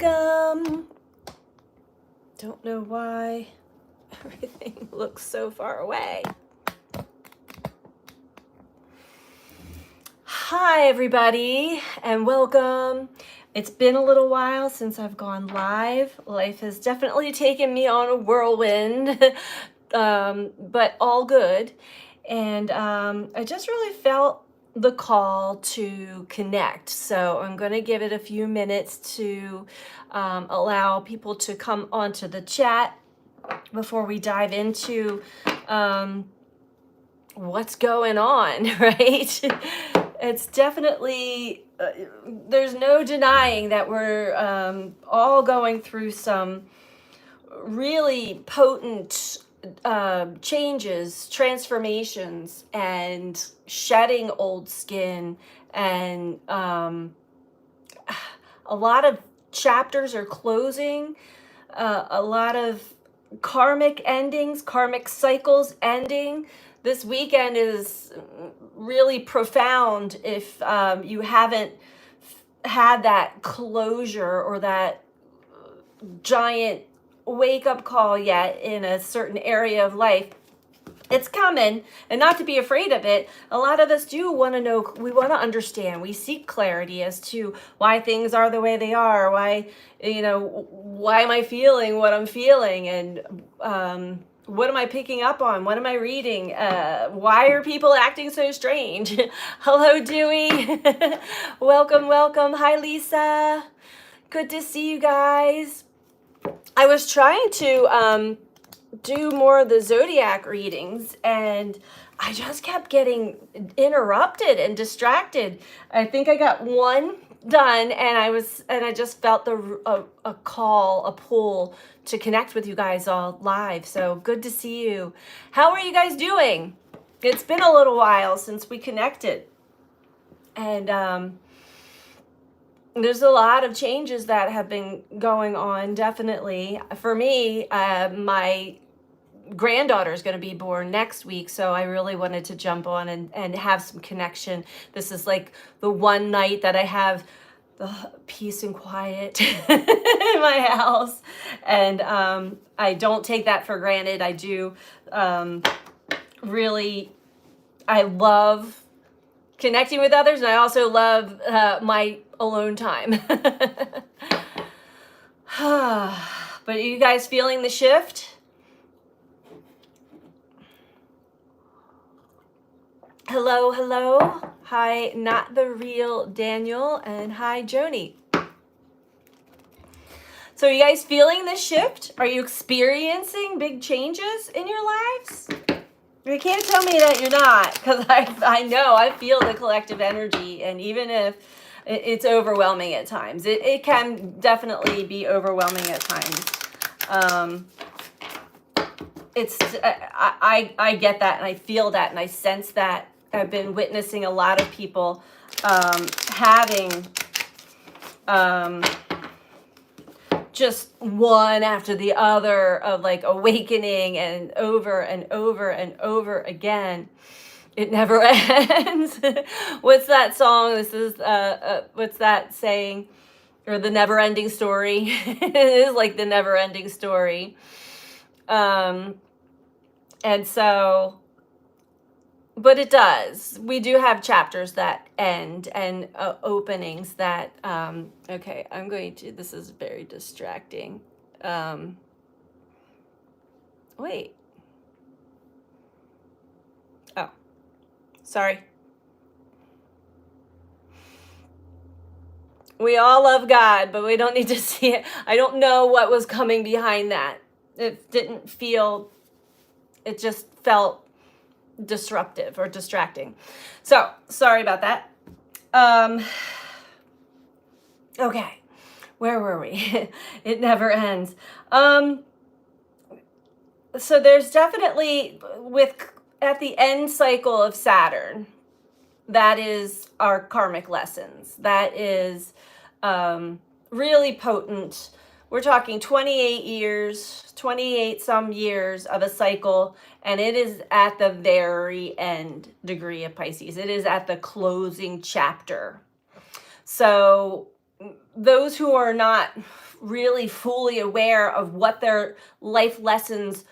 welcome. Don't know why everything looks so far away. Hi, everybody, and welcome. It's been a little while since I've gone live. Life has definitely taken me on a whirlwind, but all good. And I just really felt the call to connect. So I'm going to give it a few minutes to allow people to come onto the chat before we dive into what's going on, right? It's definitely, there's no denying that we're all going through some really potent changes, transformations, and shedding old skin. And a lot of chapters are closing, a lot of karmic endings, karmic cycles ending. This weekend is really profound if you haven't had that closure or that giant wake-up call yet in a certain area of life. It's coming, and not to be afraid of it. A lot of us do want to know, we want to understand, we seek clarity as to why things are the way they are, why am I feeling what I'm feeling, and what am I picking up on, what am I reading, why are people acting so strange? Hello, Dewey. welcome. Hi, Lisa. Good to see you guys. I was trying to do more of the zodiac readings, and I just kept getting interrupted and distracted. I think I got one done, and I just felt a call, a pull to connect with you guys all live. So good to see you. How are you guys doing? It's been a little while since we connected, and there's a lot of changes that have been going on, definitely. For me, my granddaughter is going to be born next week, so I really wanted to jump on and have some connection. This is like the one night that I have the peace and quiet in my house, and I don't take that for granted. I do really, I love connecting with others, and I also love my alone time. But are you guys feeling the shift? Hello. Hi, not the real Daniel, and hi, Joni. So are you guys feeling the shift? Are you experiencing big changes in your lives? You can't tell me that you're not, because I know, I feel the collective energy, and even if it's overwhelming at times, it can definitely be overwhelming at times. I get that, and I feel that, and I sense that. I've been witnessing a lot of people having just one after the other of like awakening, and over again. It never ends. What's that song? This is what's that saying? Or the never ending story. It is like the never ending story. And so, but it does. We do have chapters that end, and openings that, okay, this is very distracting. Wait. Oh, sorry. We all love God, but we don't need to see it. I don't know what was coming behind that. It didn't feel, it just felt disruptive or distracting. So sorry about that. Okay, where were we? It never ends. So there's definitely, at the end cycle of Saturn, that is our karmic lessons. That is really potent. We're talking 28 some years of a cycle, and it is at the very end degree of Pisces. It is at the closing chapter. So those who are not really fully aware of what their life lessons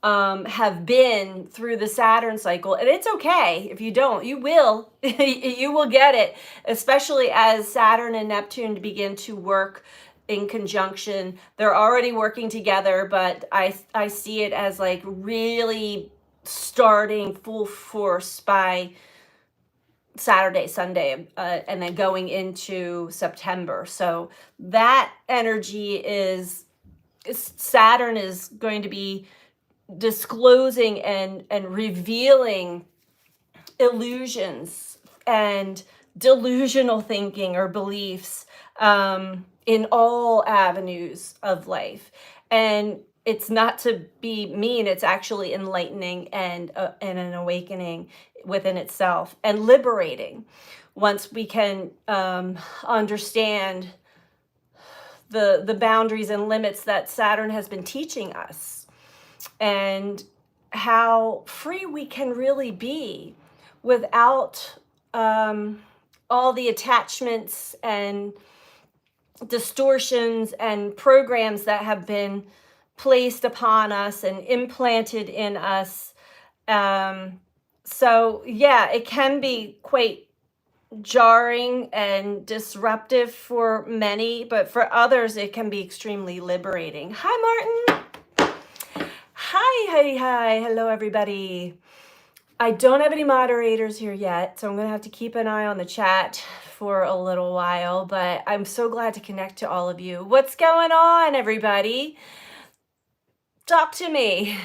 have been through the Saturn cycle. And it's okay if you don't, you will, you will get it, especially as Saturn and Neptune begin to work in conjunction. They're already working together, but I see it as like really starting full force by Saturday, Sunday, and then going into September. So that energy is Saturn is going to be disclosing and revealing illusions and delusional thinking or beliefs in all avenues of life. And it's not to be mean, it's actually enlightening and an awakening within itself and liberating once we can understand the boundaries and limits that Saturn has been teaching us, and how free we can really be without all the attachments and distortions and programs that have been placed upon us and implanted in us. So yeah, it can be quite jarring and disruptive for many, but for others it can be extremely liberating. Hi, Martin. Hi. Hello, everybody. I don't have any moderators here yet, so I'm going to have to keep an eye on the chat for a little while, but I'm so glad to connect to all of you. What's going on, everybody? Talk to me.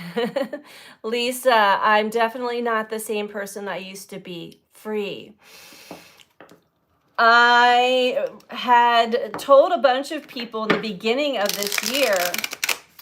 Lisa, I'm definitely not the same person I used to be. Free. I had told a bunch of people in the beginning of this year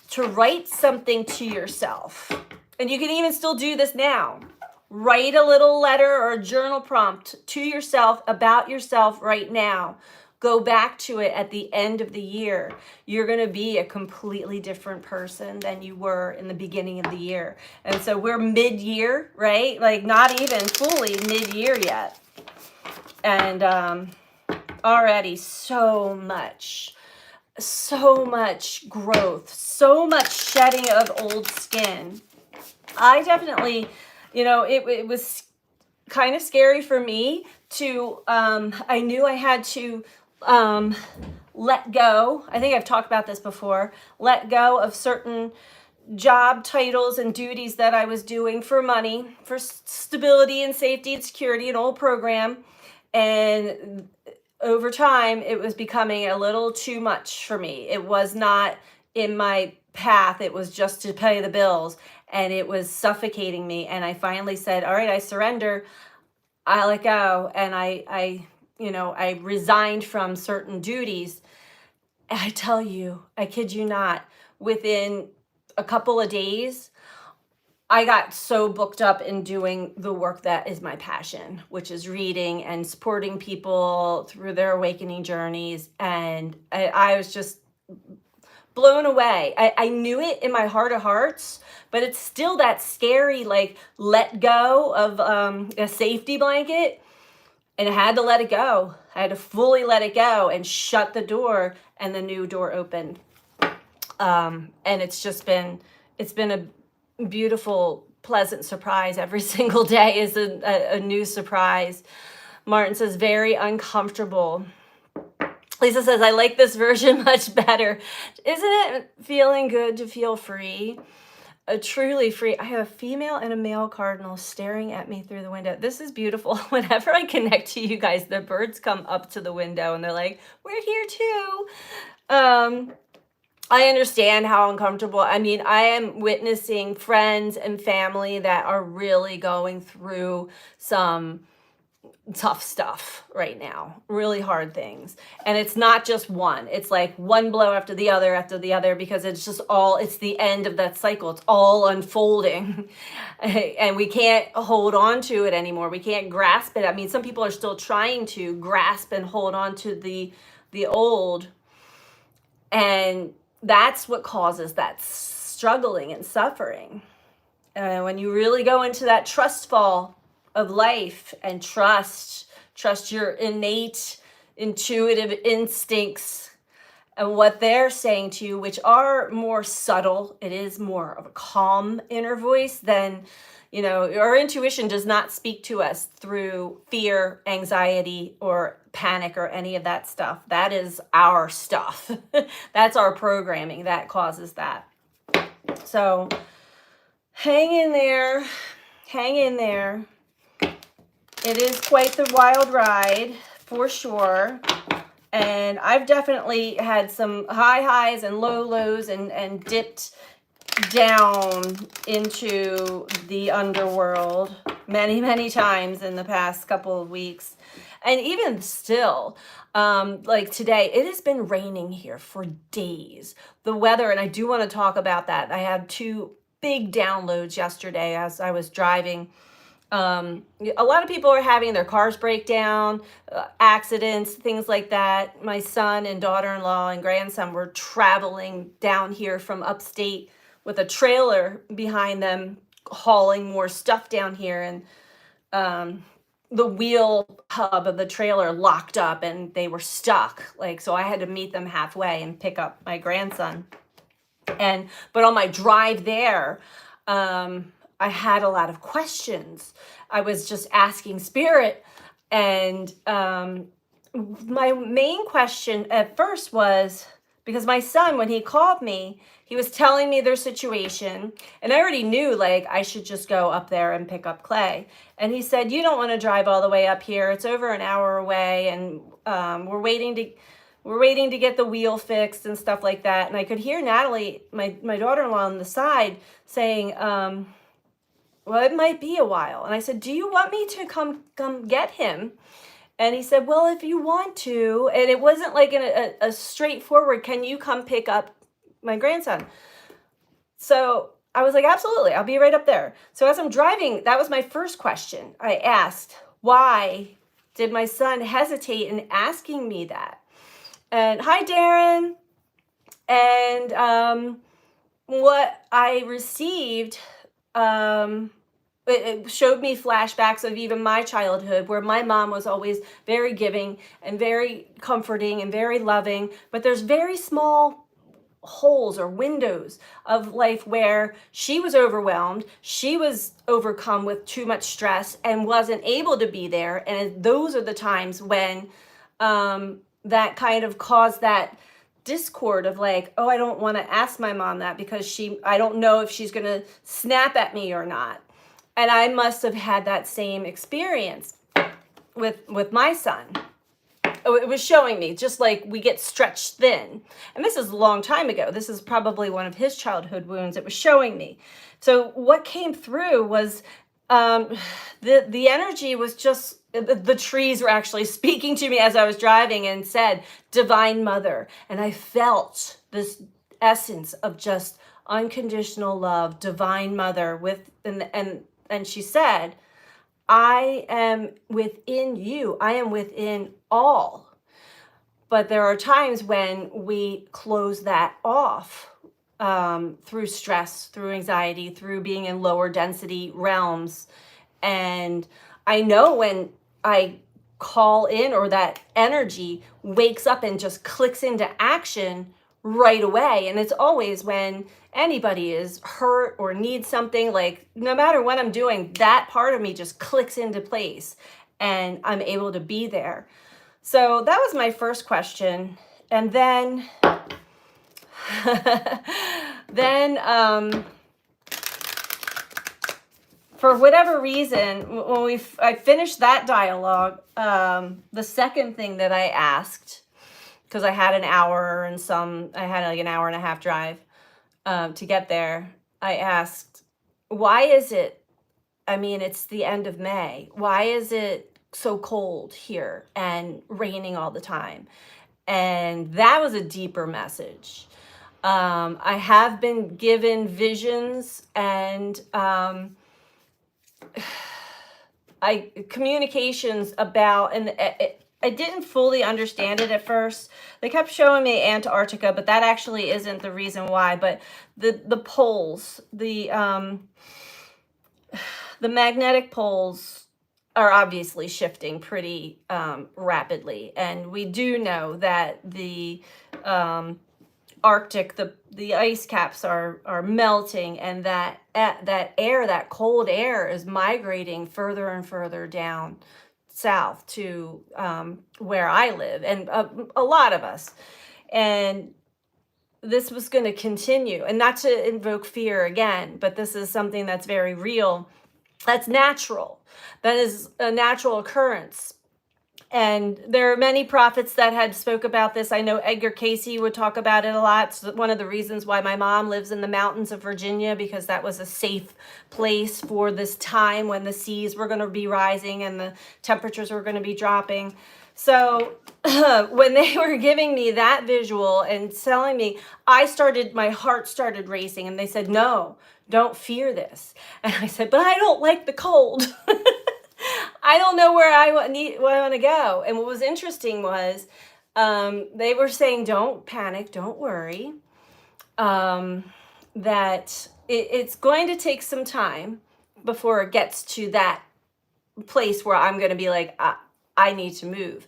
to write something to yourself. And you can even still do this now. Write a little letter or a journal prompt to yourself about yourself right now. Go back to it at the end of the year. You're going to be a completely different person than you were in the beginning of the year. And so we're mid-year, right? Like not even fully mid-year yet. And already so much growth, so much shedding of old skin. I definitely, it was kind of scary for me to, I knew I had to let go. I think I've talked about this before. Let go of certain job titles and duties that I was doing for money, for stability and safety and security, an old program. And over time, it was becoming a little too much for me. It was not in my path. It was just to pay the bills, and it was suffocating me. And I finally said, all right, I surrender. I let go. And I resigned from certain duties. And I tell you, I kid you not, within a couple of days, I got so booked up in doing the work that is my passion, which is reading and supporting people through their awakening journeys. And I was just blown away. I knew it in my heart of hearts, but it's still that scary, like, let go of a safety blanket. And I had to let it go. I had to fully let it go and shut the door, and the new door opened. And it's been a beautiful, pleasant surprise. Every single day is a new surprise. Martin says, very uncomfortable. Lisa says, I like this version much better. Isn't it feeling good to feel free? Truly free. I have a female and a male cardinal staring at me through the window. This is beautiful. Whenever I connect to you guys, the birds come up to the window and they're like, we're here too. I understand how uncomfortable. I mean, I am witnessing friends and family that are really going through some tough stuff right now, really hard things. And it's not just one. It's like one blow after the other, because it's the end of that cycle. It's all unfolding. And we can't hold on to it anymore. We can't grasp it. I mean, some people are still trying to grasp and hold on to the old. And that's what causes that struggling and suffering. When you really go into that trust fall of life and trust your innate intuitive instincts and what they're saying to you, which are more subtle. It is more of a calm inner voice than, our intuition does not speak to us through fear, anxiety, or panic or any of that stuff. That is our stuff. That's our programming that causes that. So hang in there. Hang in there. It is quite the wild ride for sure. And I've definitely had some high highs and low lows and dipped down into the underworld many, many times in the past couple of weeks. And even still, like today, it has been raining here for days. The weather, and I do want to talk about that. I had 2 big downloads yesterday as I was driving. A lot of people are having their cars break down, accidents, things like that. My son and daughter-in-law and grandson were traveling down here from upstate with a trailer behind them, hauling more stuff down here. And the wheel hub of the trailer locked up and they were stuck. So I had to meet them halfway and pick up my grandson. But on my drive there, I had a lot of questions. I was just asking Spirit. And my main question at first was, because my son, when he called me, he was telling me their situation. And I already knew, I should just go up there and pick up Clay. And he said, you don't want to drive all the way up here. It's over an hour away. And we're waiting to get the wheel fixed and stuff like that. And I could hear Natalie, my daughter-in-law, on the side saying, well, it might be a while. And I said, do you want me to come get him? And he said, well, if you want to. And it wasn't like a straightforward, can you come pick up my grandson? So I was like, absolutely, I'll be right up there. So as I'm driving, that was my first question. I asked, why did my son hesitate in asking me that? And hi, Darren. And what I received, it showed me flashbacks of even my childhood, where my mom was always very giving and very comforting and very loving. But there's very small holes or windows of life where she was overwhelmed, she was overcome with too much stress and wasn't able to be there. And those are the times when that kind of caused that discord of oh, I don't want to ask my mom that because I don't know if she's going to snap at me or not. And I must have had that same experience with my son. It was showing me, just like we get stretched thin. And this is a long time ago. This is probably one of his childhood wounds. It was showing me. So what came through was the energy was just, the trees were actually speaking to me as I was driving and said, Divine Mother. And I felt this essence of just unconditional love, Divine Mother, and she said, I am within you. I am within all. But there are times when we close that off through stress, through anxiety, through being in lower density realms. And I know when I call in, or that energy wakes up and just clicks into action right away. And it's always when anybody is hurt or needs something, no matter what I'm doing, that part of me just clicks into place and I'm able to be there. So that was my first question. And then for whatever reason, when I finished that dialogue, the second thing that I asked, because I had an hour and I had an hour and a half drive to get there, I asked, why is it, it's the end of May, why is it so cold here and raining all the time? And that was a deeper message. I have been given visions and communications about, and I didn't fully understand it at first. They kept showing me Antarctica, but that actually isn't the reason why. But the poles, the magnetic poles are obviously shifting pretty rapidly. And we do know that the Arctic, the ice caps are melting, and that air, that cold air, is migrating further and further down south to where I live, and a lot of us. And this was going to continue, and not to invoke fear again, but this is something that's very real. That's natural. That is a natural occurrence. And there are many prophets that had spoke about this. I know Edgar Casey would talk about it a lot. It's one of the reasons why my mom lives in the mountains of Virginia, because that was a safe place for this time when the seas were going to be rising and the temperatures were going to be dropping. So when they were giving me that visual and telling me, my heart started racing, and they said, no, don't fear this. And I said, but I don't like the cold. I don't know where I want to go. And what was interesting was they were saying, don't panic, don't worry, that it's going to take some time before it gets to that place where I'm going to be like, I need to move.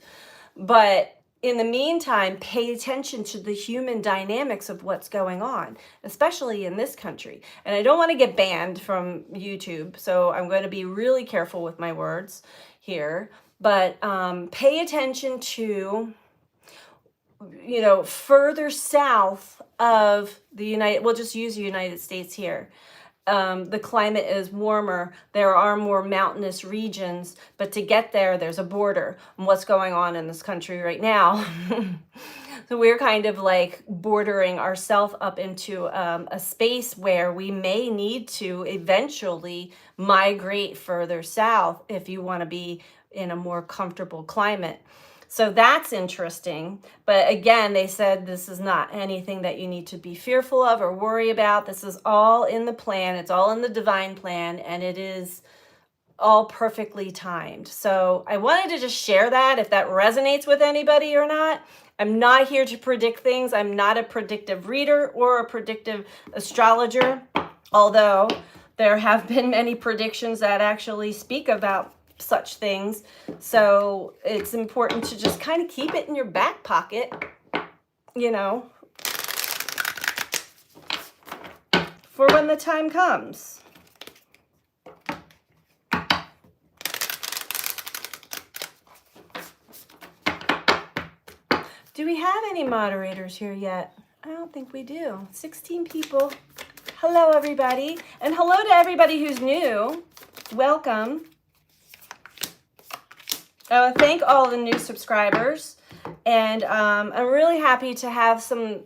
But in the meantime, pay attention to the human dynamics of what's going on, especially in this country. And I don't want to get banned from YouTube, so I'm going to be really careful with my words here. But pay attention to, further south of we'll just use the United States here. The climate is warmer. There are more mountainous regions, but to get there, there's a border. And what's going on in this country right now? So we're kind of like bordering ourselves up into a space where we may need to eventually migrate further south if you want to be in a more comfortable climate. So that's interesting. But again, they said this is not anything that you need to be fearful of or worry about. This is all in the plan. It's all in the divine plan, and it is all perfectly timed. So I wanted to just share that, if that resonates with anybody or not. I'm not here to predict things. I'm not a predictive reader or a predictive astrologer, although there have been many predictions that actually speak about such things. So it's important to just kind of keep it in your back pocket, for when the time comes. Do we have any moderators here yet? I don't think we do. 16 people. Hello, everybody. And hello to everybody who's new. Welcome. Thank all the new subscribers. And I'm really happy to have some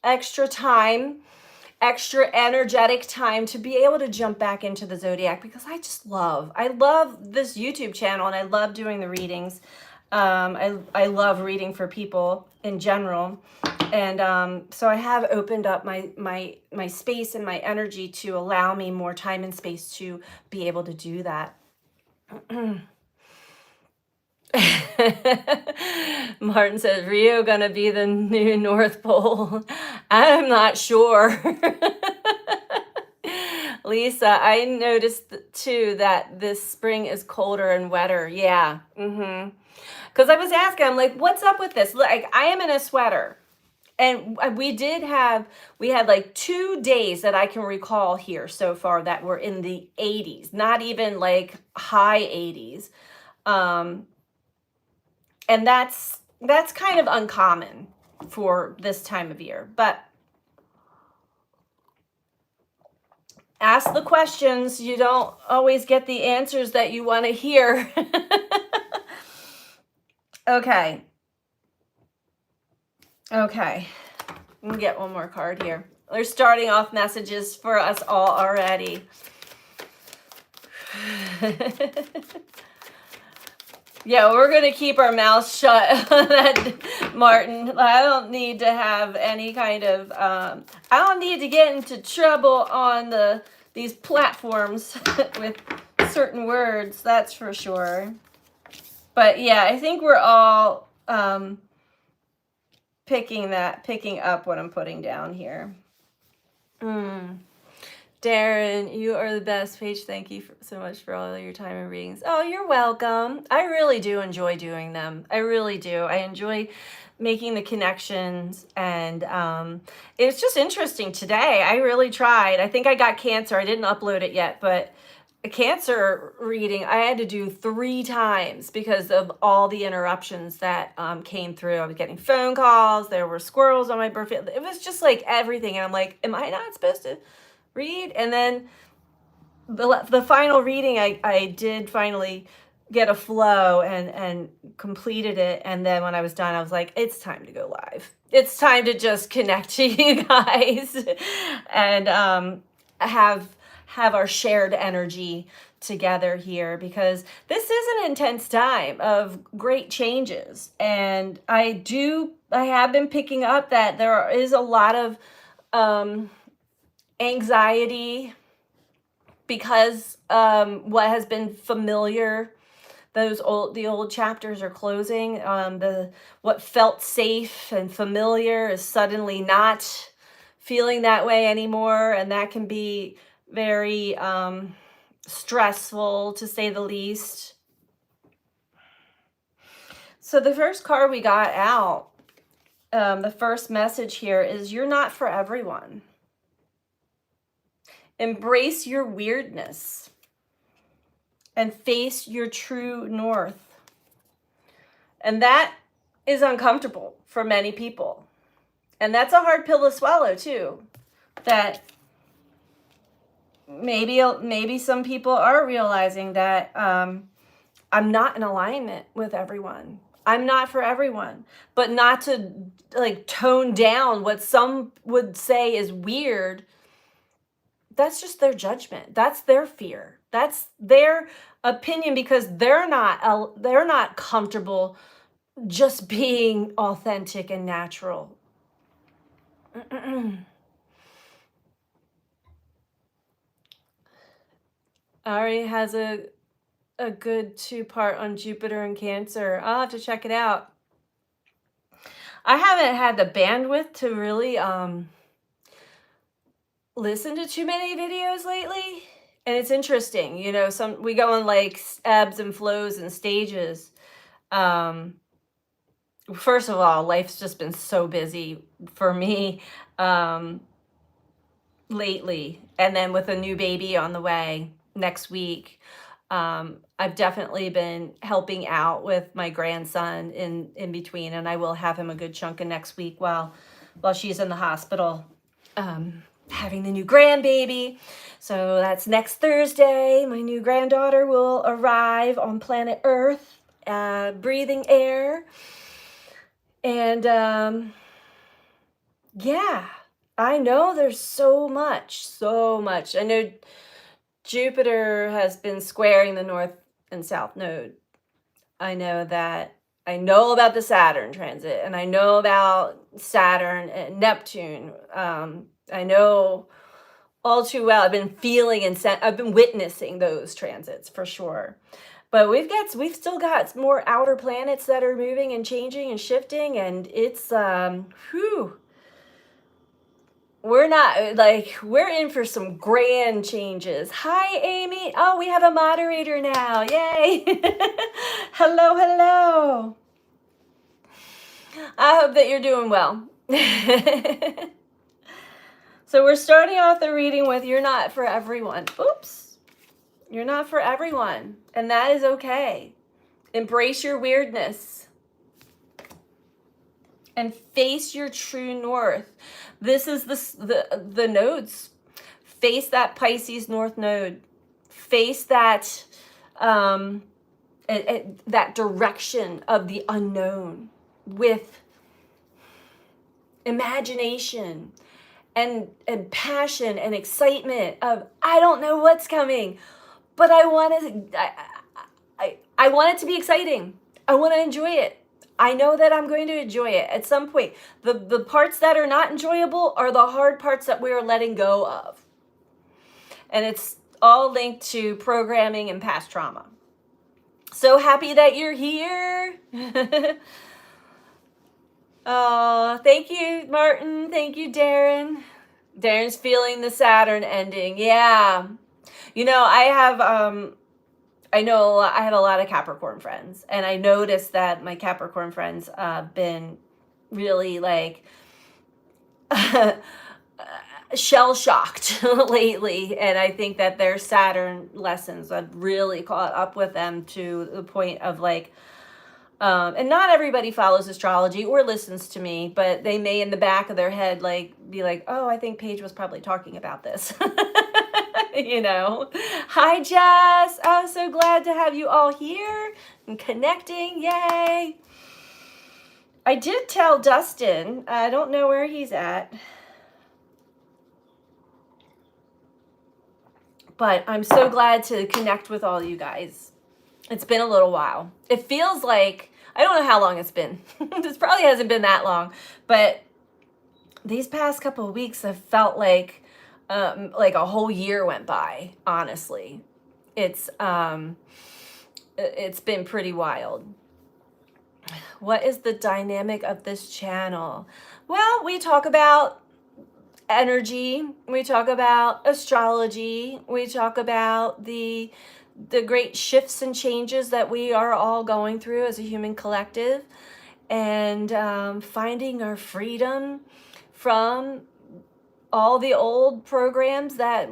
extra time, extra energetic time to be able to jump back into the Zodiac, because I love this YouTube channel, and I love doing the readings. I love reading for people in general. And so I have opened up my space and my energy to allow me more time and space to be able to do that. Martin says, Rio gonna be the new North Pole. I'm not sure. Lisa, I noticed too that this spring is colder and wetter. Yeah. Because I was asking, I'm like, what's up with this? Like, I am in a sweater. And we had like 2 days that I can recall here so far that were in the 80s, not even like high 80s. And that's kind of uncommon for this time of year. But ask the questions. You don't always get the answers that you want to hear. Okay. Let me get one more card here. They're starting off messages for us all already. Yeah, we're going to keep our mouths shut on that, Martin. I don't need to have any kind of, I don't need to get into trouble on these platforms with certain words, that's for sure. But yeah, I think we're all picking up what I'm putting down here. Darren, you are the best. Paige, thank you so much for all of your time and readings. Oh, you're welcome. I really do enjoy doing them. I really do. I enjoy making the connections, and it's just interesting today. I really tried. I think I got cancer. I didn't upload it yet, but a cancer reading I had to do 3 times because of all the interruptions that came through. I was getting phone calls. There were squirrels on my birthday. It was just like everything. And I'm like, am I not supposed to read? And then the final reading, I did finally get a flow and completed it. And then when I was done, I was like, it's time to go live. It's time to just connect to you guys and have our shared energy together here, because this is an intense time of great changes. And I have been picking up that there is a lot of anxiety because what has been familiar, the old chapters are closing. What felt safe and familiar is suddenly not feeling that way anymore, and that can be very stressful, to say the least. So the first card we got out, the first message here is, you're not for everyone. Embrace your weirdness and face your true north. And that is uncomfortable for many people. And that's a hard pill to swallow too. That maybe some people are realizing that I'm not in alignment with everyone. I'm not for everyone. But not to like tone down what some would say is weird. That's just their judgment. That's their fear. That's their opinion, because they're not comfortable just being authentic and natural. Ari has a good 2-part on Jupiter and Cancer. I'll have to check it out. I haven't had the bandwidth to really listen to too many videos lately, and it's interesting. You know, we go on like ebbs and flows and stages. First of all, life's just been so busy for me lately, and then with a new baby on the way next week, I've definitely been helping out with my grandson in between, and I will have him a good chunk of next week while she's in the hospital having the new grandbaby. So that's next Thursday. My new granddaughter will arrive on planet Earth, breathing air. And yeah, I know there's so much. I know Jupiter has been squaring the North and South Node. I know about the Saturn transit, and I know about Saturn and Neptune. I know all too well. I've been feeling and I've been witnessing those transits for sure. But we've still got more outer planets that are moving and changing and shifting, and it's we're in for some grand changes. Hi, Amy. Oh, we have a moderator now. Yay. Hello. I hope that you're doing well. So we're starting off the reading with, you're not for everyone. Oops. You're not for everyone. And that is okay. Embrace your weirdness. And face your true north. This is the nodes. Face that Pisces North Node. Face that that direction of the unknown with imagination and passion and excitement of, I don't know what's coming, but I want it to be exciting. I want to enjoy it. I know that I'm going to enjoy it at some point. The parts that are not enjoyable are the hard parts that we are letting go of. And it's all linked to programming and past trauma. So happy that you're here. Oh, thank you, Martin. Thank you, Darren. Darren's feeling the Saturn ending. Yeah. You know, I have a lot of Capricorn friends, and I noticed that my Capricorn friends been really like shell shocked lately, and I think that their Saturn lessons have really caught up with them to the point of like, and not everybody follows astrology or listens to me, but they may in the back of their head like be like, oh, I think Paige was probably talking about this. You know. Hi, Jess. Oh, so glad to have you all here and connecting. Yay. I did tell Dustin, I don't know where he's at, but I'm so glad to connect with all you guys. It's been a little while. It feels like, I don't know how long it's been. This probably hasn't been that long, but these past couple of weeks have felt like a whole year went by, honestly. It's been pretty wild. What is the dynamic of this channel? Well, we talk about energy, we talk about astrology, we talk about the great shifts and changes that we are all going through as a human collective, and finding our freedom from all the old programs that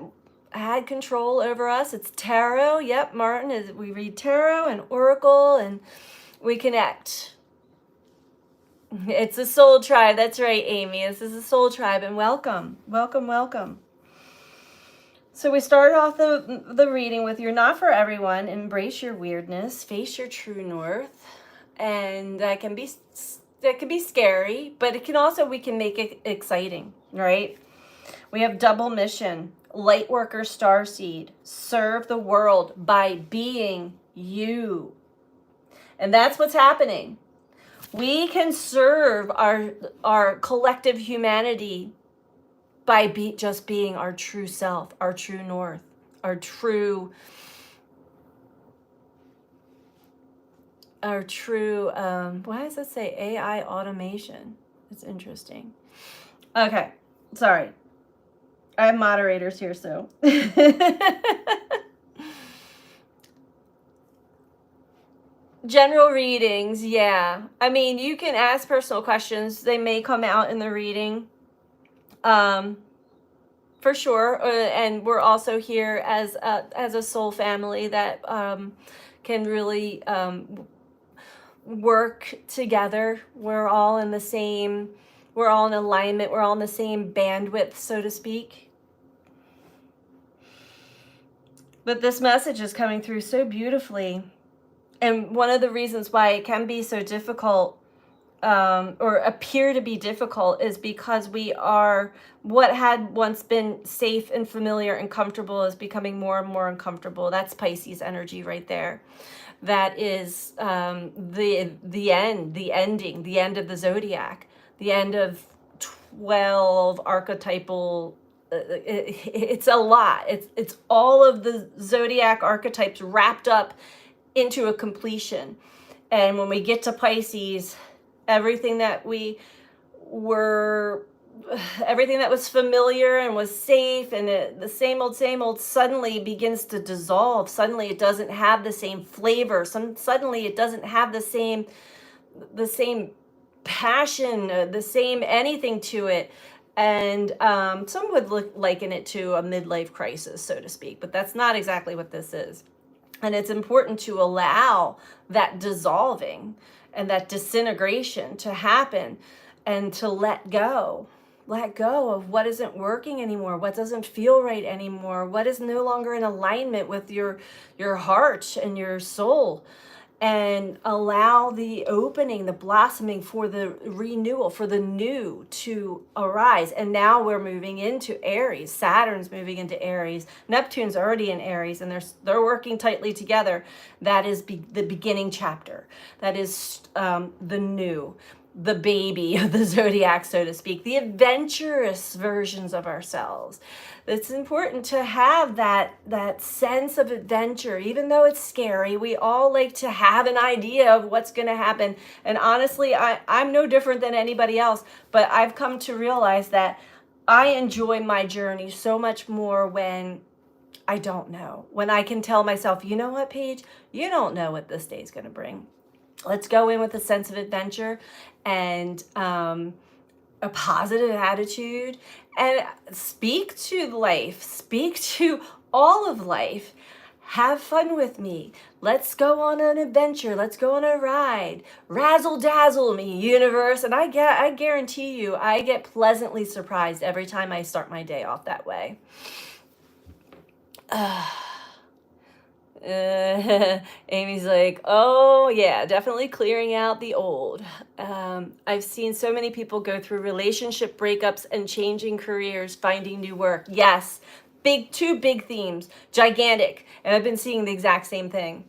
had control over us. It's tarot. Yep, Martin, we read tarot and oracle and we connect. It's a soul tribe. That's right, Amy. This is a soul tribe, and welcome. Welcome, welcome. So we started off the reading with, you're not for everyone. Embrace your weirdness. Face your true north. And that can be scary, but it can also, we can make it exciting, right? We have double mission. Lightworker starseed. Serve the world by being you. And that's what's happening. We can serve our collective humanity by just being our true self, our true north, our true, why does it say AI automation? It's interesting. Okay, sorry. I have moderators here, so. General readings, yeah. I mean, you can ask personal questions. They may come out in the reading, for sure. And we're also here as a soul family that can really work together. We're all in we're all in alignment. We're all in the same bandwidth, so to speak. But this message is coming through so beautifully. And one of the reasons why it can be so difficult, or appear to be difficult, is because we are, what had once been safe and familiar and comfortable is becoming more and more uncomfortable. That's Pisces energy right there. That is the ending, the end of the zodiac, the end of 12 archetypal. It's a lot. It's all of the zodiac archetypes wrapped up into a completion. And when we get to Pisces, everything that was familiar and was safe and the same old suddenly begins to dissolve. Suddenly it doesn't have the same flavor. Suddenly it doesn't have the same passion, the same anything to it. And some would liken it to a midlife crisis, so to speak, but that's not exactly what this is. And it's important to allow that dissolving and that disintegration to happen, and to let go of what isn't working anymore, what doesn't feel right anymore, what is no longer in alignment with your heart and your soul, and allow the opening, the blossoming for the renewal, for the new to arise. And now we're moving into Aries. Saturn's moving into Aries. Neptune's already in Aries, and they're working tightly together. That is the beginning chapter. That is the new, the baby of the zodiac, so to speak, the adventurous versions of ourselves. It's important to have that sense of adventure, even though it's scary. We all like to have an idea of what's going to happen. And honestly, I'm no different than anybody else, but I've come to realize that I enjoy my journey so much more when I don't know. When I can tell myself, you know what, Paige, you don't know what this day's going to bring. Let's go in with a sense of adventure and a positive attitude, and speak to life, speak to all of life. Have fun with me. Let's go on an adventure. Let's go on a ride. Razzle dazzle me, universe. And I guarantee you, I get pleasantly surprised every time I start my day off that way. Amy's like, oh yeah, definitely clearing out the old. I've seen so many people go through relationship breakups and changing careers, finding new work. Yes, two big themes, gigantic. And I've been seeing the exact same thing.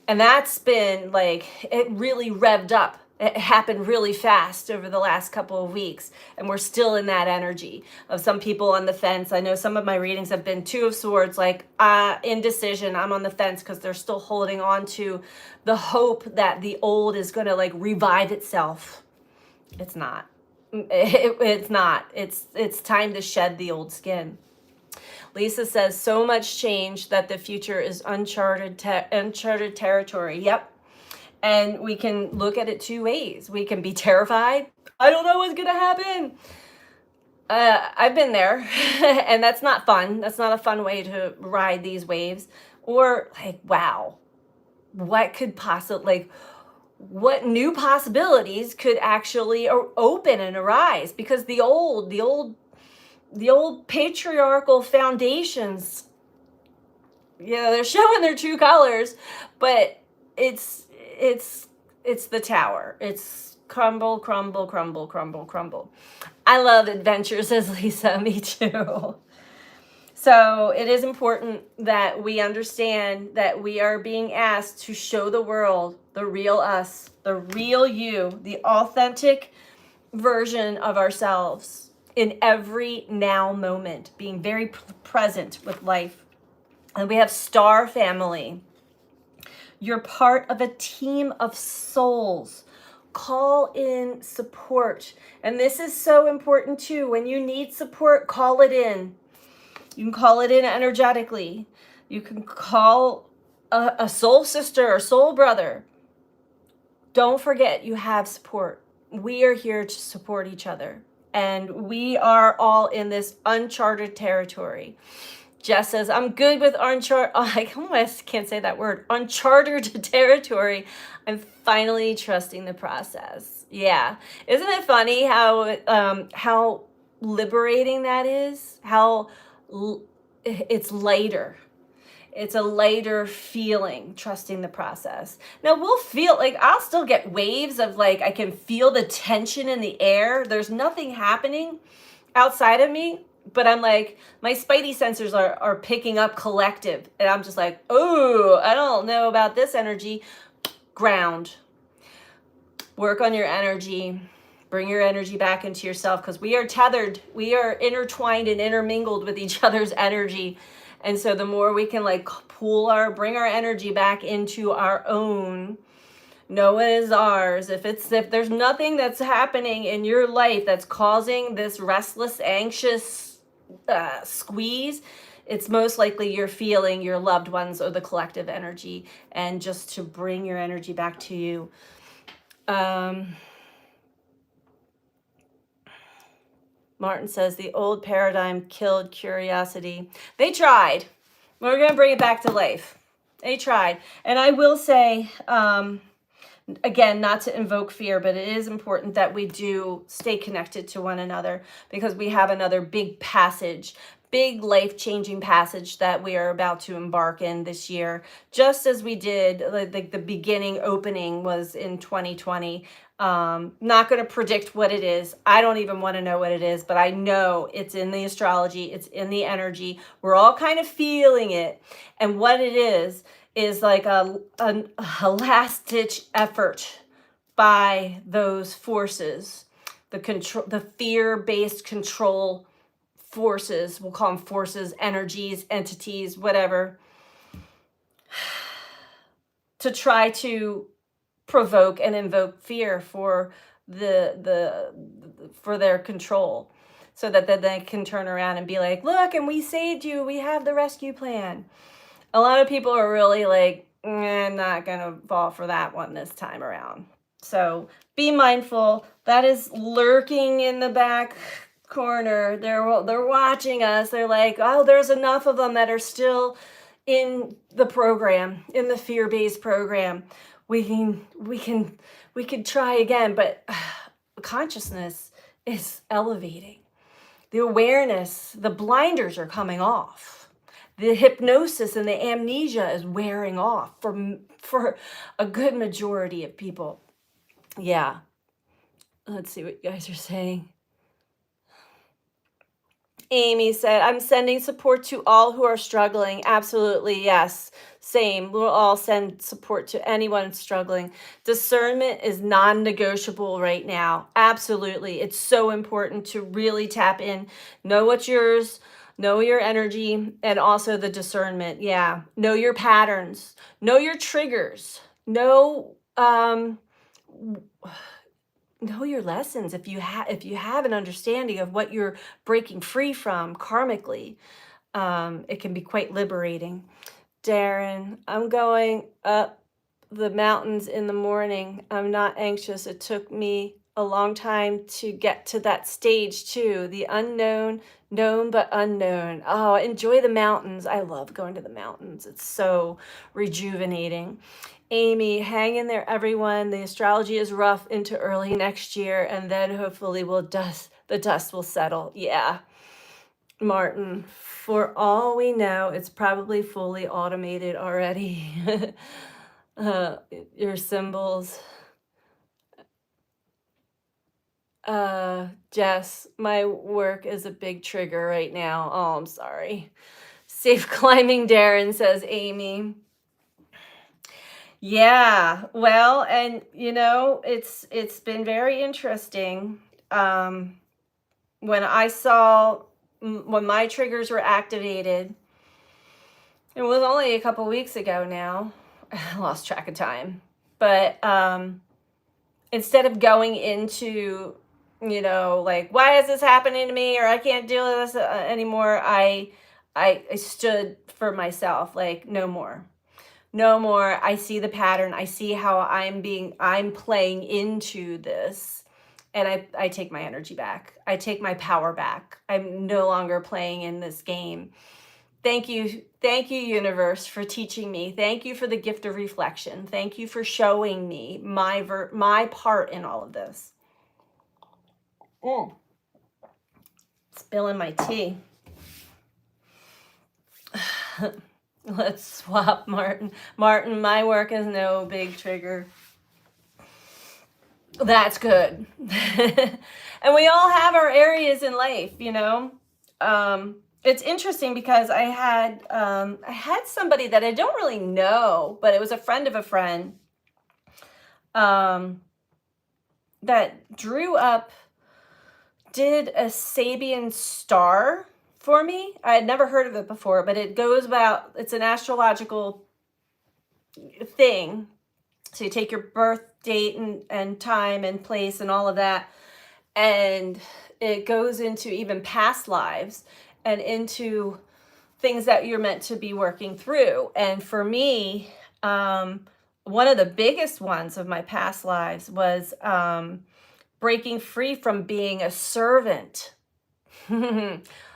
And that's been like, it really revved up. It happened really fast over the last couple of weeks. And we're still in that energy of some people on the fence. I know some of my readings have been Two of Swords, like indecision. I'm on the fence because they're still holding on to the hope that the old is going to like revive itself. It's not. It's not. It's time to shed the old skin. Lisa says, so much change that the future is uncharted territory. Yep. And we can look at it two ways. We can be terrified. I don't know what's going to happen. I've been there, and that's not fun. That's not a fun way to ride these waves. Or like, wow, what could possibly, like, what new possibilities could actually open and arise? Because the old patriarchal foundations, they're showing their true colors, but it's the tower. It's crumble, crumble, crumble, crumble, crumble. I love adventure, says Lisa. Me too. So it is important that we understand that we are being asked to show the world the real us, the real you, the authentic version of ourselves in every now moment, being very present with life. And we have Star Family. You're part of a team of souls. Call in support. And this is so important too. When you need support, call it in. You can call it in energetically. You can call a soul sister or soul brother. Don't forget, you have support. We are here to support each other. And we are all in this uncharted territory. Jess says, I'm good with uncharted, I almost can't say that word, uncharted territory. I'm finally trusting the process. Yeah. Isn't it funny how liberating that is? How it's lighter. It's a lighter feeling, trusting the process. Now we'll feel like I'll still get waves of like, I can feel the tension in the air. There's nothing happening outside of me. But I'm like, my spidey sensors are picking up collective. And I'm just like, oh, I don't know about this energy. Ground. Work on your energy. Bring your energy back into yourself, because we are tethered. We are intertwined and intermingled with each other's energy. And so the more we can like bring our energy back into our own, know it is ours. If there's nothing that's happening in your life that's causing this restless, anxious squeeze, it's most likely you're feeling your loved ones or the collective energy, and just to bring your energy back to you. Martin says the old paradigm killed curiosity. They tried. We're going to bring it back to life. They tried. And I will say, again, not to invoke fear, but it is important that we do stay connected to one another, because we have another big passage, big life-changing passage that we are about to embark in this year, just as we did, like the beginning opening was in 2020. Not going to predict what it is. I don't even want to know what it is, but I know it's in the astrology. It's in the energy. We're all kind of feeling it. And what it is like a last-ditch effort by those forces, the fear-based control forces. We'll call them forces, energies, entities, whatever, to try to provoke and invoke fear for their control. so that then they can turn around and be like, look, and we saved you. We have the rescue plan. A lot of people are really like, not going to fall for that one this time around. So be mindful. That is lurking in the back corner. They're watching us. They're like, oh, there's enough of them that are still in the program, in the fear-based program. We can try again, but consciousness is elevating. The awareness, the blinders are coming off. The hypnosis and the amnesia is wearing off for a good majority of people. Yeah. Let's see what you guys are saying. Amy said, I'm sending support to all who are struggling. Absolutely, yes. Same. We'll all send support to anyone struggling. Discernment is non-negotiable right now. Absolutely. It's so important to really tap in, know what's yours, know your energy, and also the discernment. Yeah. Know your patterns, know your triggers, know your lessons. If you have an understanding of what you're breaking free from karmically, it can be quite liberating. Darren, I'm going up the mountains in the morning. I'm not anxious. It took me a long time to get to that stage too. The unknown, known but unknown. Oh, enjoy the mountains. I love going to the mountains. It's so rejuvenating. Amy, hang in there, everyone. The astrology is rough into early next year, and then hopefully the dust will settle. Yeah. Martin, for all we know, it's probably fully automated already. Your symbols. Jess, my work is a big trigger right now. Oh, I'm sorry. Safe climbing, Darren, says Amy. Yeah, well, and it's been very interesting. When I saw when my triggers were activated, it was only a couple weeks ago now. I lost track of time. But instead of going into, like, why is this happening to me, or I can't deal with this anymore, I stood for myself, like, no more. No more. I see the pattern. I see how I'm playing into this. And I take my energy back. I take my power back. I'm no longer playing in this game. Thank you, universe, for teaching me. Thank you for the gift of reflection. Thank you for showing me my part in all of this. Spilling my tea. Let's swap, Martin. Martin, my work is no big trigger. That's good. And we all have our areas in life, It's interesting because I had somebody that I don't really know, but it was a friend of a friend, that did a Sabian star for me. I had never heard of it before, but it's an astrological thing. So you take your birth date and time and place and all of that, and it goes into even past lives and into things that you're meant to be working through. And for me, one of the biggest ones of my past lives was breaking free from being a servant.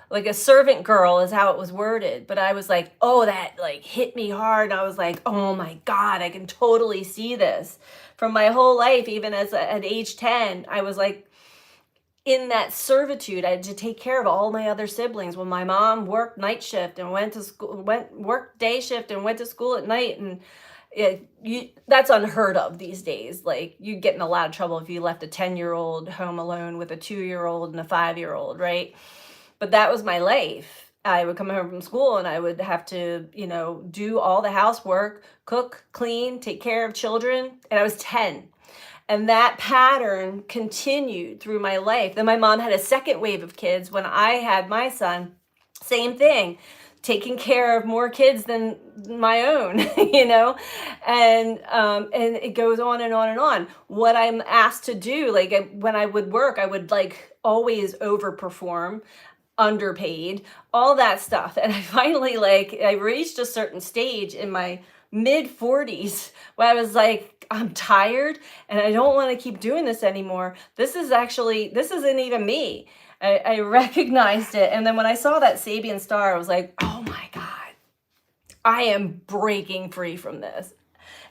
Like a servant girl is how it was worded. But I was like, oh, that like hit me hard. And I was like, oh my God, I can totally see this. From my whole life, even at age 10, I was like in that servitude. I had to take care of all my other siblings. When my mom worked night shift and went to school, worked day shift and went to school at night. And that's unheard of these days. Like, you get in a lot of trouble if you left a 10-year-old home alone with a 2-year-old and a 5-year-old, right? But that was my life. I would come home from school and I would have to, do all the housework, cook, clean, take care of children. And I was 10. And that pattern continued through my life. Then my mom had a second wave of kids. When I had my son, same thing, taking care of more kids than my own, and it goes on and on and on. What I'm asked to do, like when I would work, I would like always overperform, underpaid, all that stuff. And I finally, like, I reached a certain stage in my mid 40s where I was like, I'm tired and I don't want to keep doing this anymore. This isn't even me. I recognized it. And then when I saw that Sabian star, I was like, oh my God, I am breaking free from this.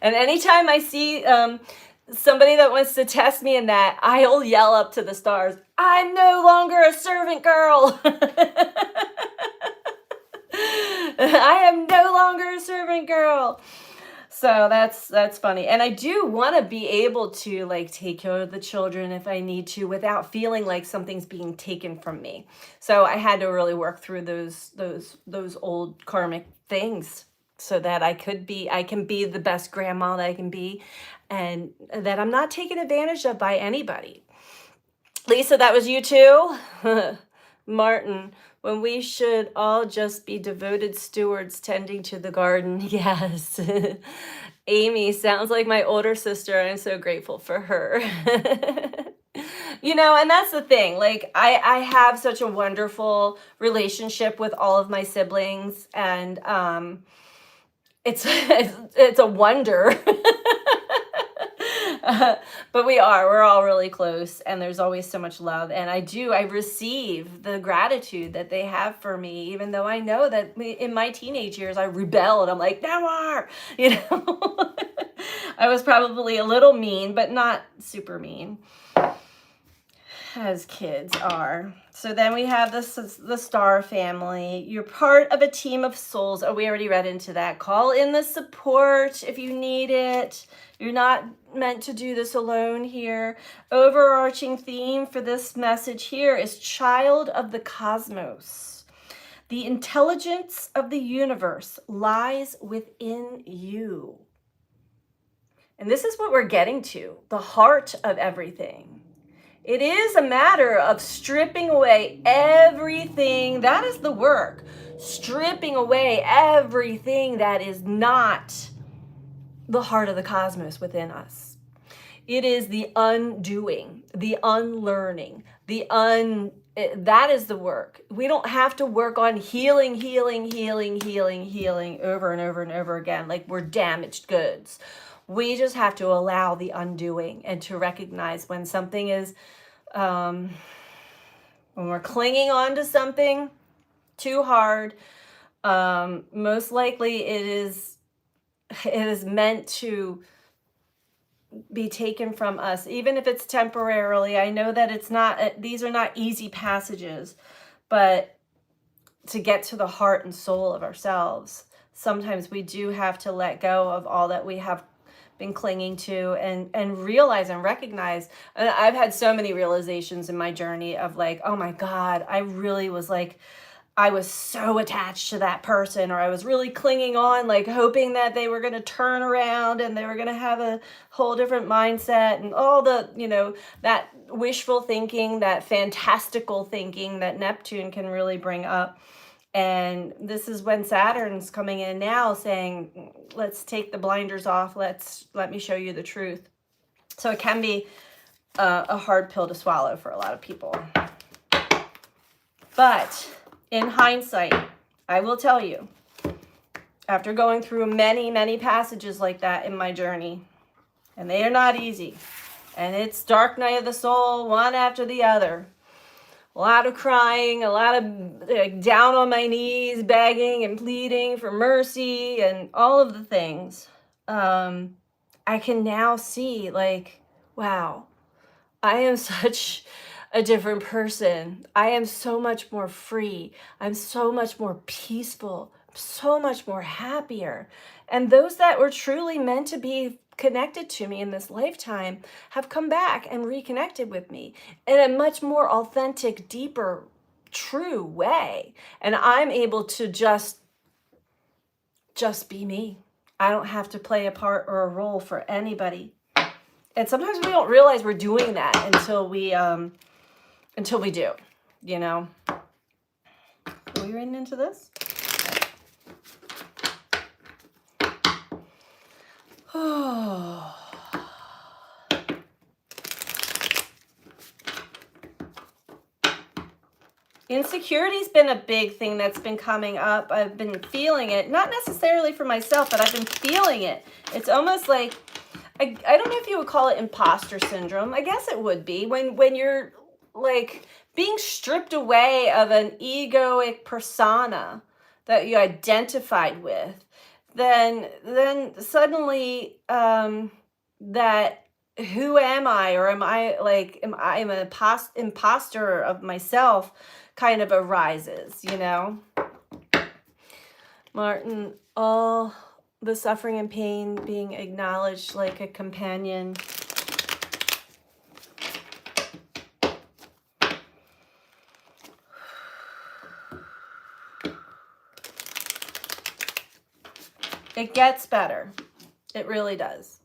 And anytime I see somebody that wants to test me in that, I'll yell up to the stars, I'm no longer a servant girl. I am no longer a servant girl. So that's funny. And I do want to be able to like take care of the children if I need to without feeling like something's being taken from me. So I had to really work through those old karmic things so that I can be the best grandma that I can be, and that I'm not taken advantage of by anybody. Lisa, that was you too? Martin, when we should all just be devoted stewards tending to the garden. Yes. Amy, sounds like my older sister. I'm so grateful for her. And that's the thing. Like, I have such a wonderful relationship with all of my siblings, and it's a wonder. But we're all really close, and there's always so much love. And I receive the gratitude that they have for me, even though I know that in my teenage years, I rebelled. I'm like, no more, I was probably a little mean, but not super mean, as kids are. So then we have the Star family. You're part of a team of souls. Oh, we already read into that. Call in the support if you need it. You're not meant to do this alone here. Overarching theme for this message here is child of the cosmos. The intelligence of the universe lies within you. And this is what we're getting to, the heart of everything. It is a matter of stripping away everything. That is the work. Stripping away everything that is not the heart of the cosmos within us. It is the undoing, the unlearning, that is the work. We don't have to work on healing over and over and over again like we're damaged goods. We just have to allow the undoing and to recognize when something is, when we're clinging on to something too hard, most likely it is meant to be taken from us, even if it's temporarily. I know that it's not, these are not easy passages, but to get to the heart and soul of ourselves, sometimes we do have to let go of all that we have been clinging to, and realize and recognize. And I've had so many realizations in my journey of like, oh my God, I really was like, I was so attached to that person, or I was really clinging on, like hoping that they were going to turn around and they were going to have a whole different mindset, and all the, that wishful thinking, that fantastical thinking that Neptune can really bring up. And this is when Saturn's coming in now saying, let's take the blinders off. Let me show you the truth. So it can be a hard pill to swallow for a lot of people. But in hindsight, I will tell you, after going through many, many passages like that in my journey, and they are not easy, and it's dark night of the soul, one after the other, a lot of crying, a lot of down on my knees, begging and pleading for mercy, and all of the things, I can now see, like, wow, I am such a different person. I am so much more free. I'm so much more peaceful, so much more happier. And those that were truly meant to be connected to me in this lifetime have come back and reconnected with me in a much more authentic, deeper, true way. And I'm able to just be me. I don't have to play a part or a role for anybody. And sometimes we don't realize we're doing that until we do, Are we running into this? Oh. Insecurity's been a big thing that's been coming up. I've been feeling it, not necessarily for myself, but I've been feeling it. It's almost like, I don't know if you would call it imposter syndrome. I guess it would be when you're like being stripped away of an egoic persona that you identified with, then suddenly that who am I, or am I like am an imposter of myself kind of arises, you know? Martin, all the suffering and pain being acknowledged like a companion. It gets better. It really does.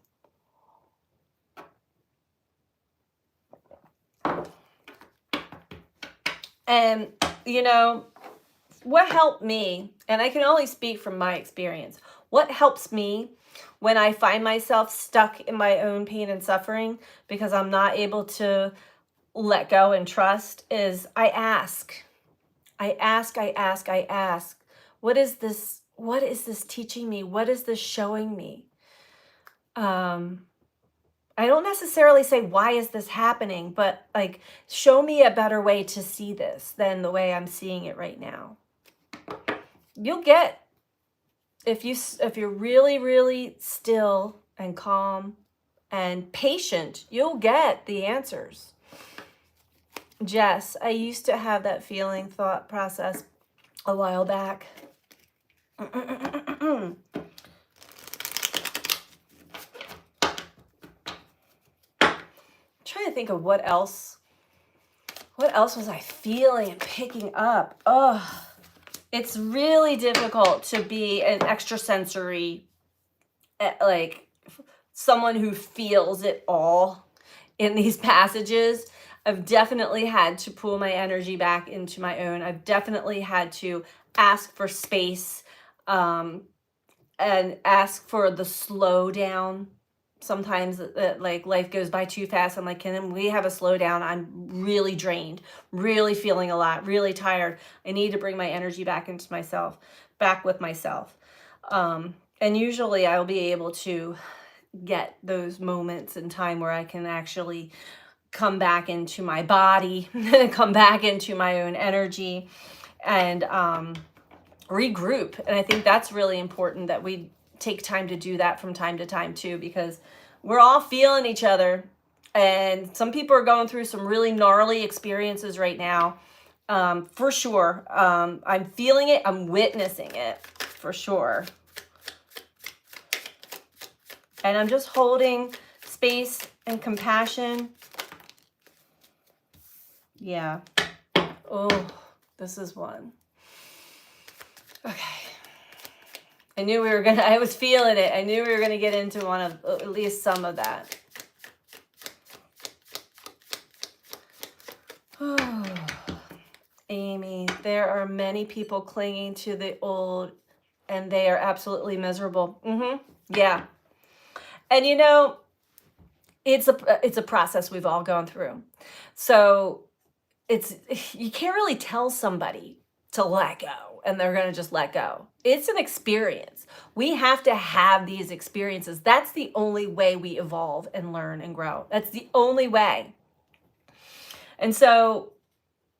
And, you know, what helped me, and I can only speak from my experience, what helps me when I find myself stuck in my own pain and suffering because I'm not able to let go and trust is I ask. I ask. What is this? What is this teaching me? What is this showing me? I don't necessarily say, why is this happening? But like, show me a better way to see this than the way I'm seeing it right now. You'll get, if you're really, really still and calm and patient, you'll get the answers. Jess, I used to have that feeling, thought process a while back. Trying to think of what else was I feeling and picking up. Oh, it's really difficult to be an extrasensory, like someone who feels it all in these passages. I've definitely had to pull my energy back into my own. I've definitely had to ask for space, and ask for the slowdown. Sometimes like life goes by too fast. I'm like, can we have a slowdown? I'm really drained, really feeling a lot, really tired. I need to bring my energy back into myself, back with myself. And usually I'll be able to get those moments in time where I can actually come back into my body, come back into my own energy, and regroup. And I think that's really important that we take time to do that from time to time too, because we're all feeling each other, and some people are going through some really gnarly experiences right now. For sure. I'm feeling it. I'm witnessing it for sure. And I'm just holding space and compassion. Yeah. Oh, this is one. Okay. I was feeling it. I knew we were going to get into one of, at least some of that. Amy, there are many people clinging to the old, and they are absolutely miserable. Yeah. And you know, it's a process we've all gone through. So you can't really tell somebody to let go and they're going to just let go. It's an experience. We have to have these experiences. That's the only way we evolve and learn and grow. That's the only way. And so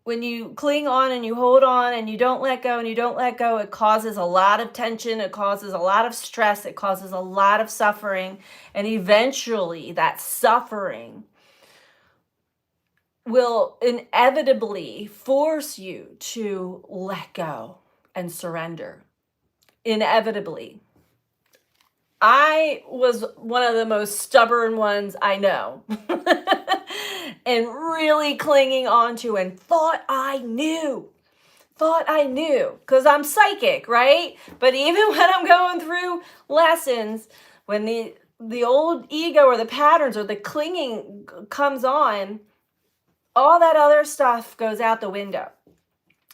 when you cling on and you hold on and you don't let go and you don't let go, it causes a lot of tension. It causes a lot of stress. It causes a lot of suffering. And eventually that suffering will inevitably force you to let go and surrender. Inevitably. I was one of the most stubborn ones I know. And really clinging on to and thought I knew, because I'm psychic, right? But even when I'm going through lessons, when the old ego or the patterns or the clinging comes on, all that other stuff goes out the window.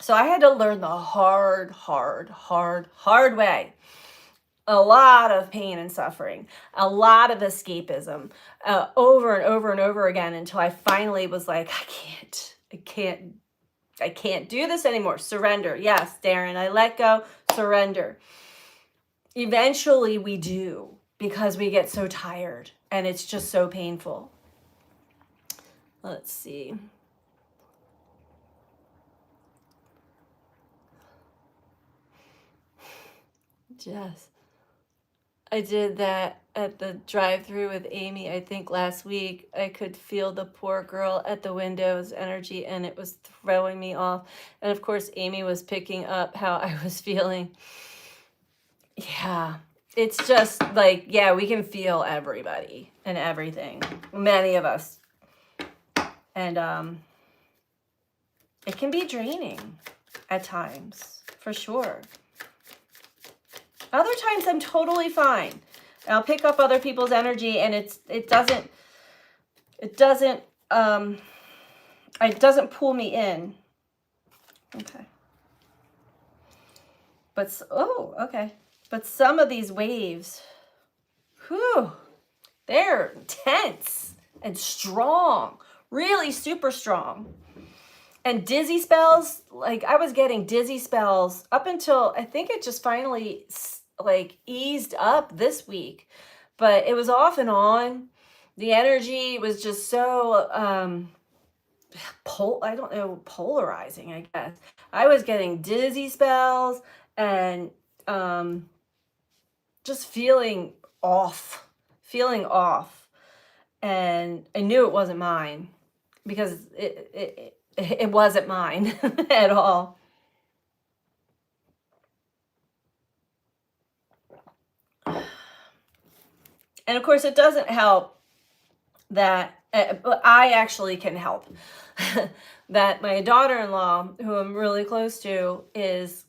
So I had to learn the hard way. A lot of pain and suffering, a lot of escapism, over and over and over again, until I finally was like, I can't I can't do this anymore. Surrender. Yes, Darren, I let go, surrender. Eventually we do, because we get so tired and it's just so painful. Let's see. Jess, I did that at the drive-through with Amy, I think last week. I could feel the poor girl at the window's energy and it was throwing me off. And of course, Amy was picking up how I was feeling. Yeah, it's just like, yeah, we can feel everybody and everything, many of us. And it can be draining at times, for sure. Other times I'm totally fine. I'll pick up other people's energy and it doesn't pull me in. Okay. But okay. But some of these waves, whew, they're intense and strong, really super strong. And dizzy spells, like I was getting dizzy spells up until I think it just finally like eased up this week, but it was off and on. The energy was just so I don't know, polarizing, I guess. I was getting dizzy spells and just feeling off. And I knew it wasn't mine, because it wasn't mine at all. And of course, it doesn't help that I actually can help. That my daughter-in-law, who I'm really close to, is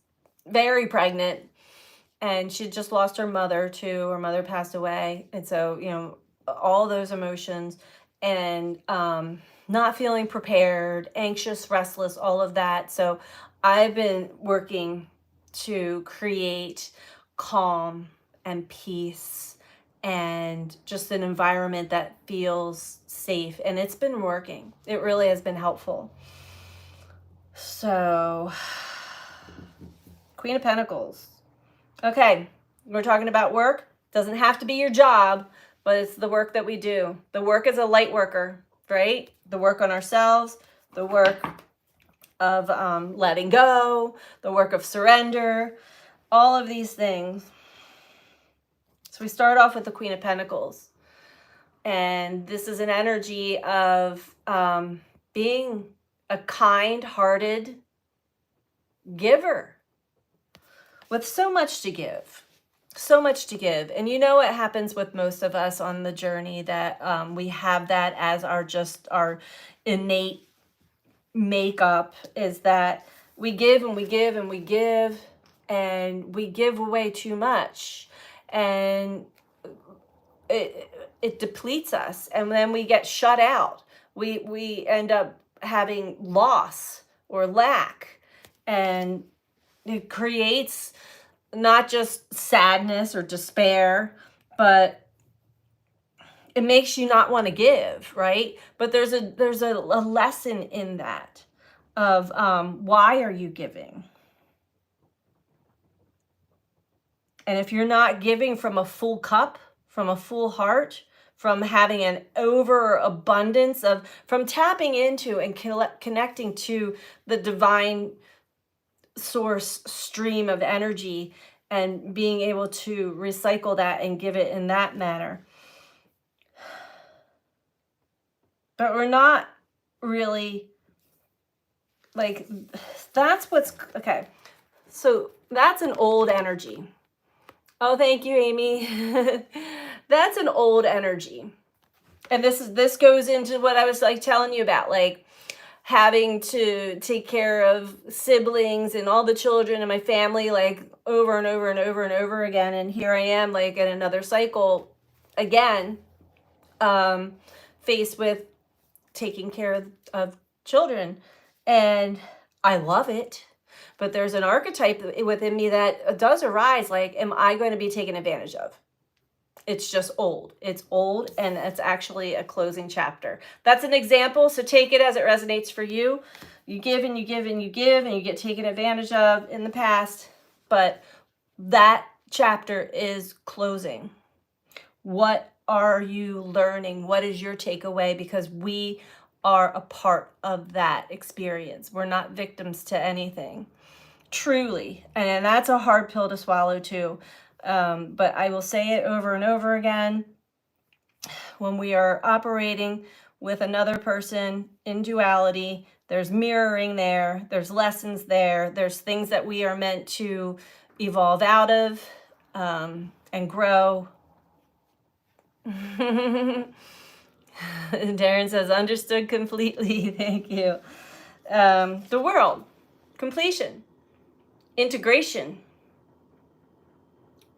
very pregnant, and she just lost her mother too. Her mother passed away, and so, you know, all those emotions, and not feeling prepared, anxious, restless, all of that. So I've been working to create calm and peace and just an environment that feels safe, and it's been working. It really has been helpful. So, Queen of Pentacles. Okay, we're talking about work. Doesn't have to be your job, but it's the work that we do. The work as a light worker, right? The work on ourselves, the work of letting go, the work of surrender, all of these things. So we start off with the Queen of Pentacles. And this is an energy of being a kind-hearted giver with so much to give. So much to give. And you know what happens with most of us on the journey, that we have that as our innate makeup, is that we give and we give and we give, and we give away too much, and it depletes us, and then we get shut out. We end up having loss or lack, and it creates not just sadness or despair, but it makes you not want to give, right? But there's a lesson in that of why are you giving? And if you're not giving from a full cup, from a full heart, from having an overabundance from tapping into and connecting to the divine source stream of energy, and being able to recycle that and give it in that manner. But we're not really, like, that's what's, okay. So that's an old energy. Oh, thank you, Amy. That's an old energy. And this goes into what I was like telling you about, like having to take care of siblings and all the children in my family, like over and over and over and over again. And here I am, like in another cycle again, faced with taking care of children. And I love it. But there's an archetype within me that does arise, like, am I going to be taken advantage of? It's just old. It's old, and it's actually a closing chapter. That's an example, so take it as it resonates for you. You give and you give and you give and you get taken advantage of in the past, but that chapter is closing. What are you learning? What is your takeaway? Because we are a part of that experience. We're not victims to anything, truly. And that's a hard pill to swallow too. But I will say it over and over again. When we are operating with another person in duality, there's mirroring there, there's lessons there, there's things that we are meant to evolve out of and grow. Darren says, understood completely. Thank you. The world, completion, integration,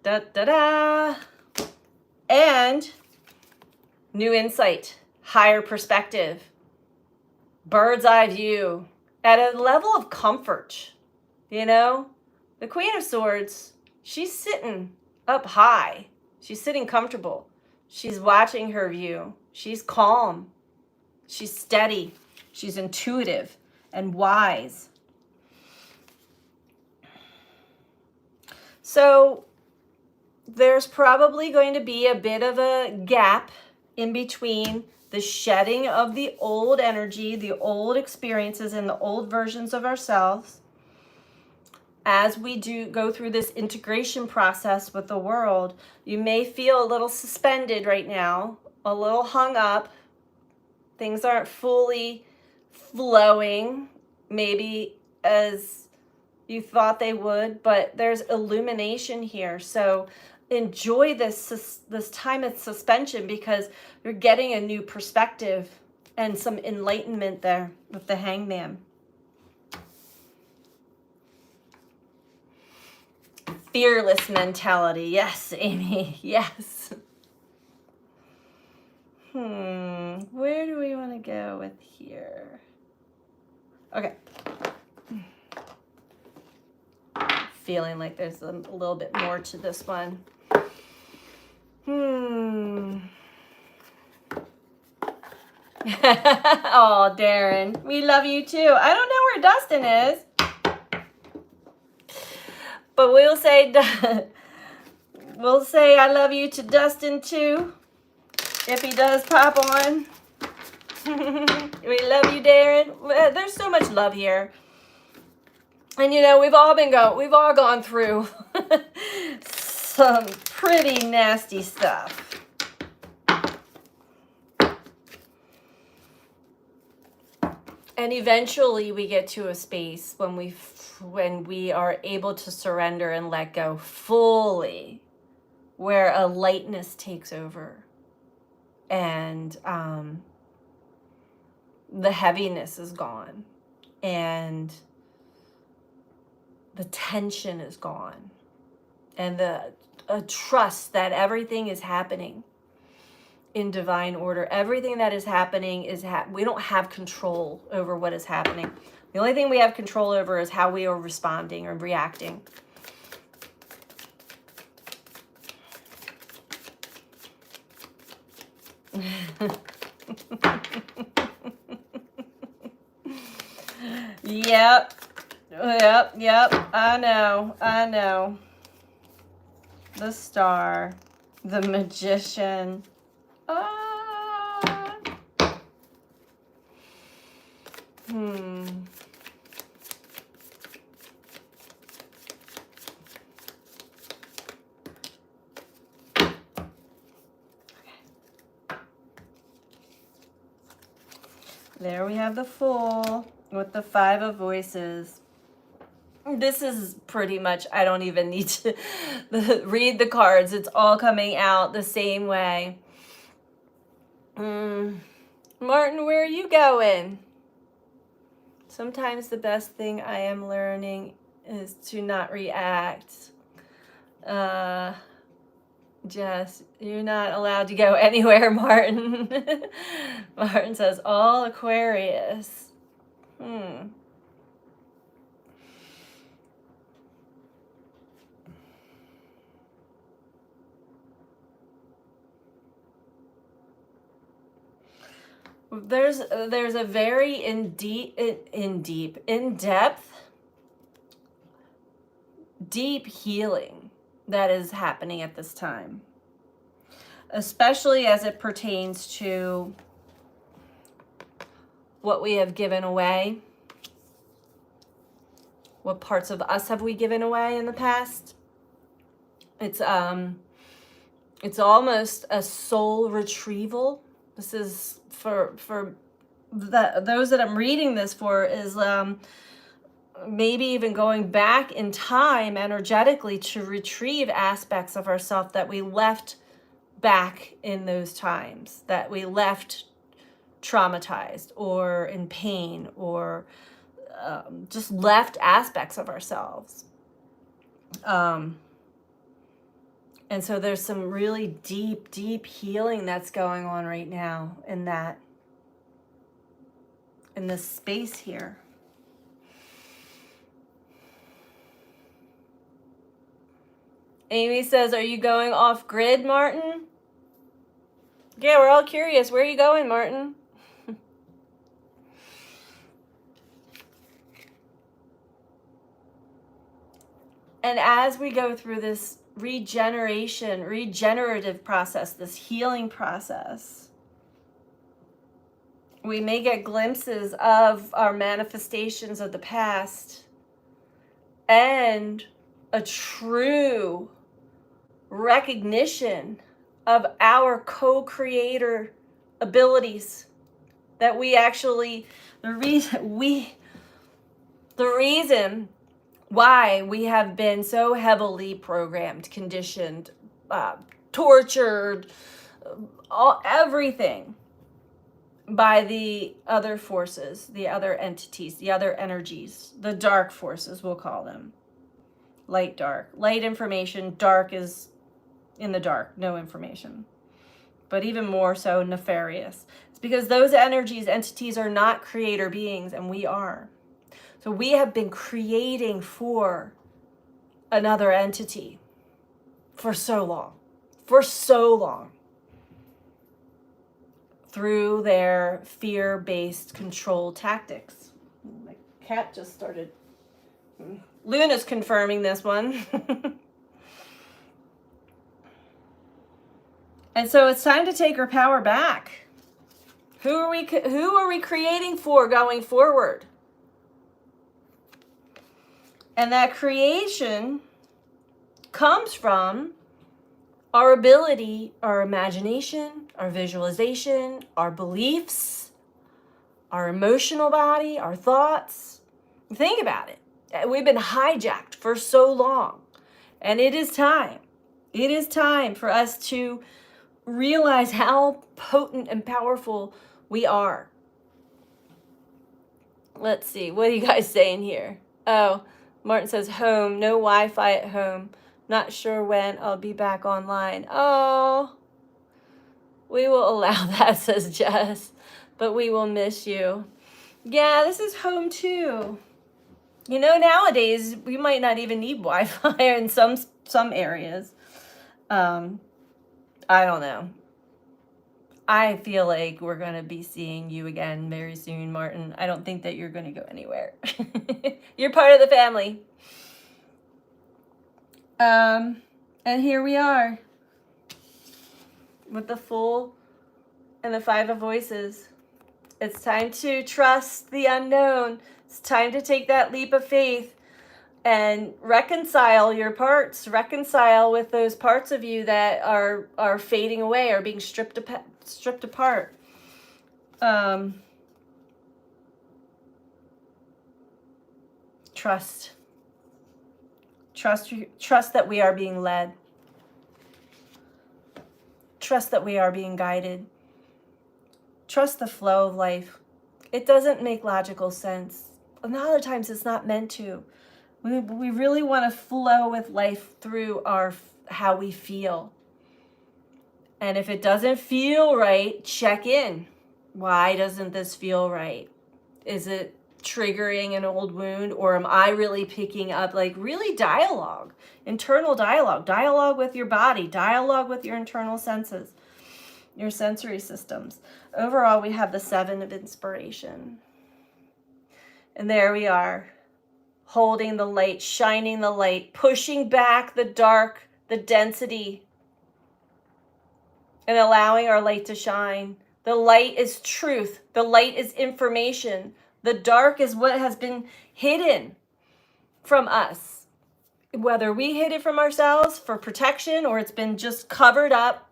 da da da, and new insight, higher perspective, bird's eye view, at a level of comfort. You know, the Queen of Swords, she's sitting up high. She's sitting comfortable. She's watching her view. She's calm. She's steady. She's intuitive and wise. So there's probably going to be a bit of a gap in between the shedding of the old energy, the old experiences, and the old versions of ourselves as we do go through this integration process with the world. You may feel a little suspended right now, a little hung up. Things aren't fully flowing, maybe as you thought they would, but there's illumination here. So enjoy this time of suspension, because you're getting a new perspective and some enlightenment there with the Hangman. Fearless mentality. Yes, Amy. Yes. Where do we want to go with here? Okay. Feeling like there's a little bit more to this one. Oh, Darren, we love you too. I don't know where Dustin is, but we'll say I love you to Dustin too, if he does pop on. We love you, Darren. There's so much love here. And you know, we've all gone through some pretty nasty stuff. And eventually we get to a space when we are able to surrender and let go fully, where a lightness takes over and the heaviness is gone and the tension is gone, and a trust that everything is happening in divine order. Everything that is happening we don't have control over what is happening. The only thing we have control over is how we are responding or reacting. Yep. I know. The Star, the Magician. There we have the Fool with the Five of Voices. This is pretty much, I don't even need to read the cards. It's all coming out the same way. Martin, where are you going? Sometimes the best thing I am learning is to not react. Jess, you're not allowed to go anywhere, Martin. Martin says, all Aquarius. there's a very in depth, deep healing that is happening at this time, especially as it pertains to what we have given away. What parts of us have we given away in the past? It's almost a soul retrieval. This is for those that I'm reading this for, is maybe even going back in time energetically to retrieve aspects of ourselves that we left back in those times, that we left traumatized or in pain, or just left aspects of ourselves. And so there's some really deep, deep healing that's going on right now in this space here. Amy says, are you going off grid, Martin? Yeah, we're all curious. Where are you going, Martin? And as we go through this regenerative process, this healing process, we may get glimpses of our manifestations of the past and a true recognition of our co-creator abilities, that we actually, the reason why we have been so heavily programmed, conditioned, tortured, everything by the other forces, the other entities, the other energies, the dark forces, we'll call them. Light, dark. Light information, dark is in the dark, no information. But even more so, nefarious. It's because those energies, entities are not creator beings, and we are. So we have been creating for another entity for so long, through their fear-based control tactics. My cat just started. Luna's confirming this one. And so it's time to take our power back. Who are we creating for going forward? And that creation comes from our ability, our imagination, our visualization, our beliefs, our emotional body, our thoughts. Think about it. We've been hijacked for so long. And it is time. It is time for us to realize how potent and powerful we are. Let's see. What are you guys saying here? Oh, Martin says home. No Wi-Fi at home. Not sure when I'll be back online. Oh, we will allow that, says Jess. But we will miss you. Yeah, this is home too. You know, nowadays, we might not even need Wi-Fi in some areas. I don't know. I feel like we're going to be seeing you again very soon, Martin. I don't think that you're going to go anywhere. You're part of the family. And here we are with the Fool and the Five of Voices. It's time to trust the unknown. It's time to take that leap of faith and reconcile your parts. Reconcile with those parts of you that are fading away, are being stripped apart. Trust that we are being led. Trust that we are being guided. Trust the flow of life. It doesn't make logical sense. A lot of times it's not meant to. We really want to flow with life through how we feel. And if it doesn't feel right, check in. Why doesn't this feel right? Is it triggering an old wound, or am I really picking up, like, really internal dialogue with your body, dialogue with your internal senses? your sensory systems. Overall, we have the 7 of inspiration. And there we are, holding the light, shining the light, pushing back the dark, the density, and allowing our light to shine. The light is truth. The light is information. The dark is what has been hidden from us. Whether we hid it from ourselves for protection or it's been just covered up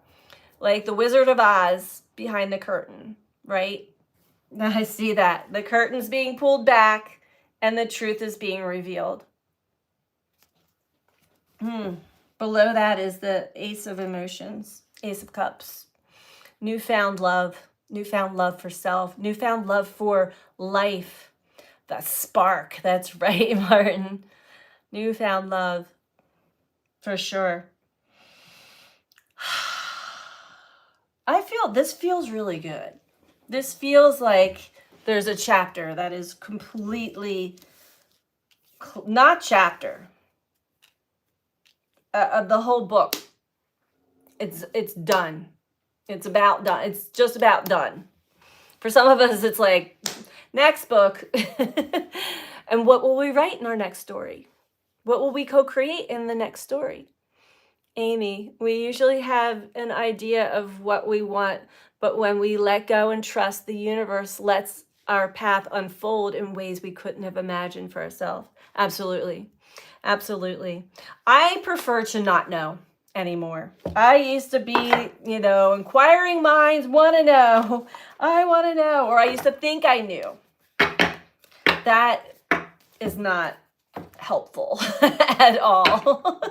like the Wizard of Oz behind the curtain, right? I see that. The curtain's being pulled back and the truth is being revealed. Below that is the Ace of Emotions, Ace of Cups. Newfound love for self, newfound love for life. That spark, that's right, Martin. Newfound love, for sure. I feel, this feels really good. This feels like there's a chapter that is completely, not chapter, the whole book. It's done. It's about done. It's just about done. For some of us, it's like, next book. And what will we write in our next story? What will we co-create in the next story? Amy, we usually have an idea of what we want, but when we let go and trust, the universe lets our path unfold in ways we couldn't have imagined for ourselves. Absolutely. Absolutely. I prefer to not know anymore. I used to be, inquiring minds want to know. I want to know. Or I used to think I knew. That is not helpful at all.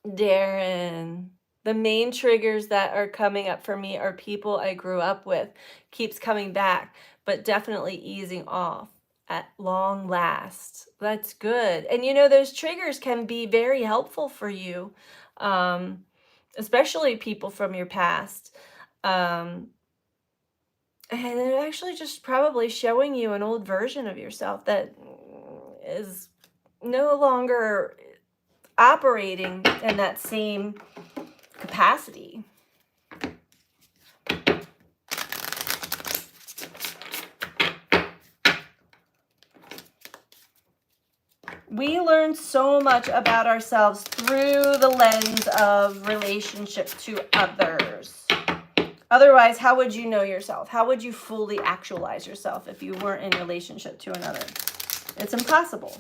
Darren, the main triggers that are coming up for me are people I grew up with. Keeps coming back, but definitely easing off at long last. That's good. And those triggers can be very helpful for you, especially people from your past. And they're actually just probably showing you an old version of yourself that is no longer operating in that same capacity. We learn so much about ourselves through the lens of relationship to others. Otherwise, how would you know yourself? How would you fully actualize yourself if you weren't in relationship to another? It's impossible.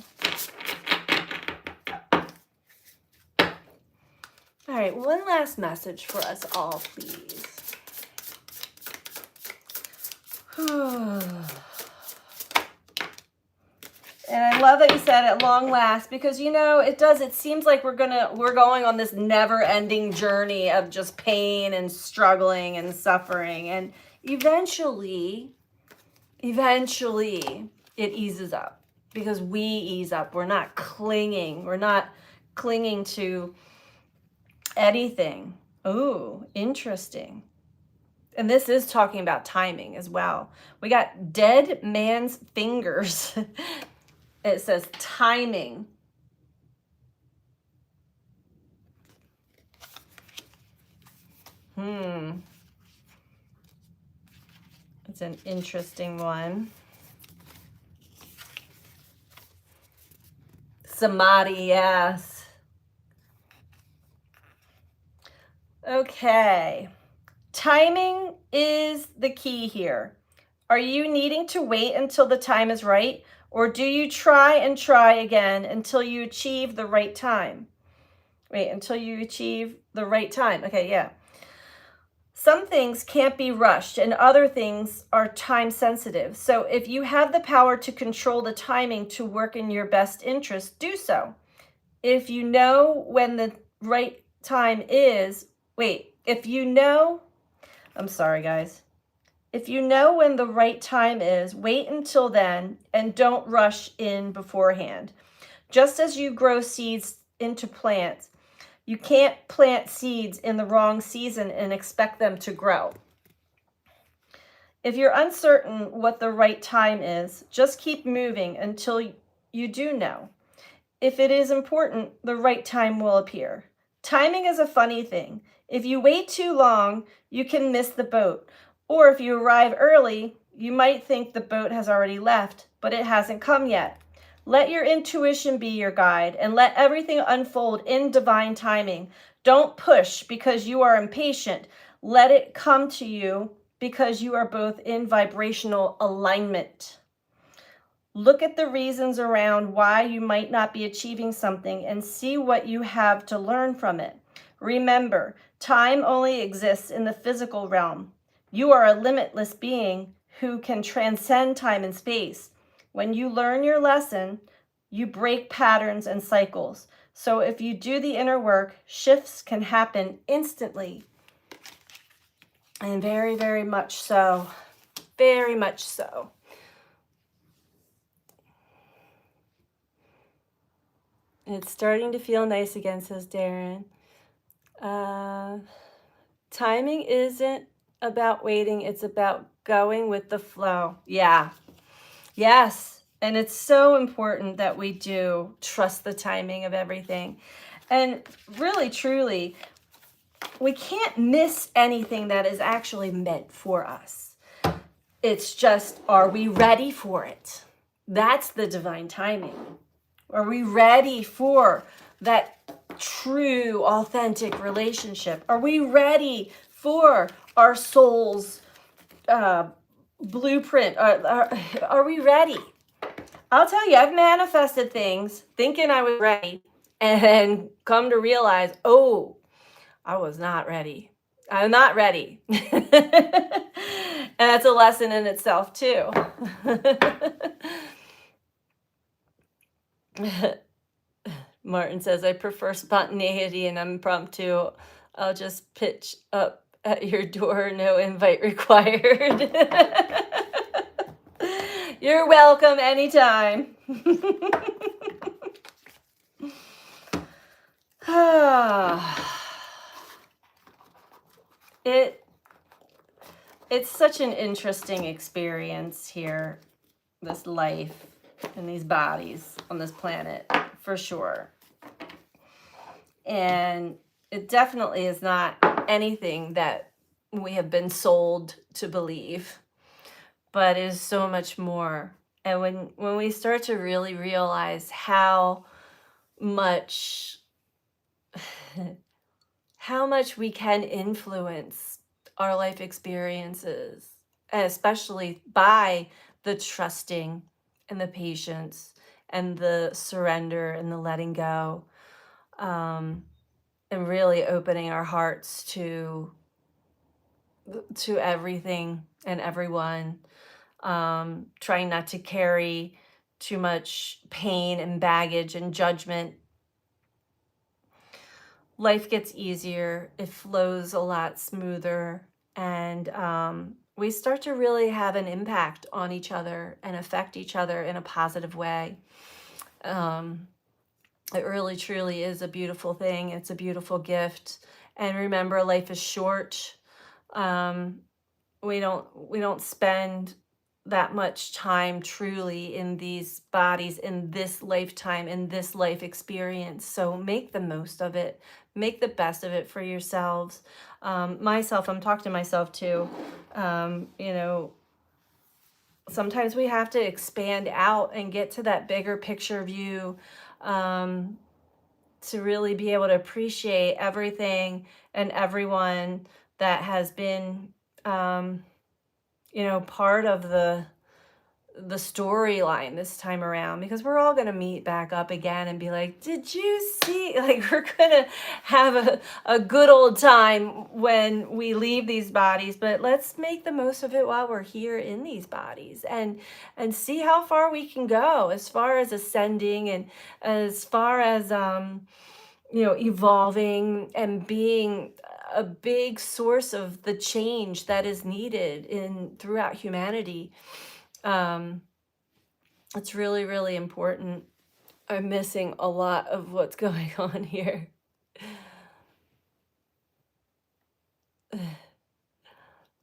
All right, one last message for us all, please. And I love that you said at long last, because it seems like we're going on this never-ending journey of just pain and struggling and suffering, and eventually it eases up, because we ease up. We're not clinging to anything. Oh, interesting. And this is talking about timing as well. We got dead man's fingers. It says timing. It's an interesting one. Samadhi, yes. Okay. Timing is the key here. Are you needing to wait until the time is right? Or do you try again until you achieve the right time? Wait, until you achieve the right time. Okay, yeah. Some things can't be rushed and other things are time sensitive. So if you have the power to control the timing to work in your best interest, do so. If you know when the right time is, I'm sorry, guys. If you know when the right time is, wait until then and don't rush in beforehand. Just as you grow seeds into plants, you can't plant seeds in the wrong season and expect them to grow. If you're uncertain what the right time is, just keep moving until you do know. If it is important, the right time will appear. Timing is a funny thing. If you wait too long, you can miss the boat. Or if you arrive early, you might think the boat has already left, but it hasn't come yet. Let your intuition be your guide and let everything unfold in divine timing. Don't push because you are impatient. Let it come to you because you are both in vibrational alignment. Look at the reasons around why you might not be achieving something and see what you have to learn from it. Remember, time only exists in the physical realm. You are a limitless being who can transcend time and space. When you learn your lesson, you break patterns and cycles. So if you do the inner work, shifts can happen instantly. And very, very much so. Very much so. It's starting to feel nice again, says Darren. Timing isn't about waiting, it's about going with the flow. Yeah. Yes. And it's so important that we do trust the timing of everything. And really, truly, we can't miss anything that is actually meant for us. It's just, are we ready for it? That's the divine timing. Are we ready for that true, authentic relationship? Are we ready for our soul's blueprint? Are we ready? I'll tell you, I've manifested things thinking I was ready and then come to realize, oh, I was not ready. I'm not ready. And that's a lesson in itself, too. Martin says, I prefer spontaneity and impromptu. I'll just pitch up at your door, no invite required. You're welcome anytime. It's such an interesting experience here, this life and these bodies on this planet, for sure. And it definitely is not anything that we have been sold to believe, but is so much more. And when we start to really realize how much we can influence our life experiences, especially by the trusting and the patience and the surrender and the letting go, and really opening our hearts to everything and everyone, trying not to carry too much pain and baggage and judgment. Life gets easier, it flows a lot smoother, and we start to really have an impact on each other and affect each other in a positive way. It really truly is a beautiful thing. It's a beautiful gift. And remember, life is short. We don't spend that much time truly in these bodies, in this lifetime, in this life experience. So make the most of it. Make the best of it for yourselves. Myself, I'm talking to myself too. Sometimes we have to expand out and get to that bigger picture view, to really be able to appreciate everything and everyone that has been, part of the storyline this time around, because we're all going to meet back up again and be like, did you see, like, we're going to have a good old time when we leave these bodies, but let's make the most of it while we're here in these bodies, and see how far we can go as far as ascending, and as far as evolving and being a big source of the change that is needed throughout humanity. It's really, really important. I'm missing a lot of what's going on here.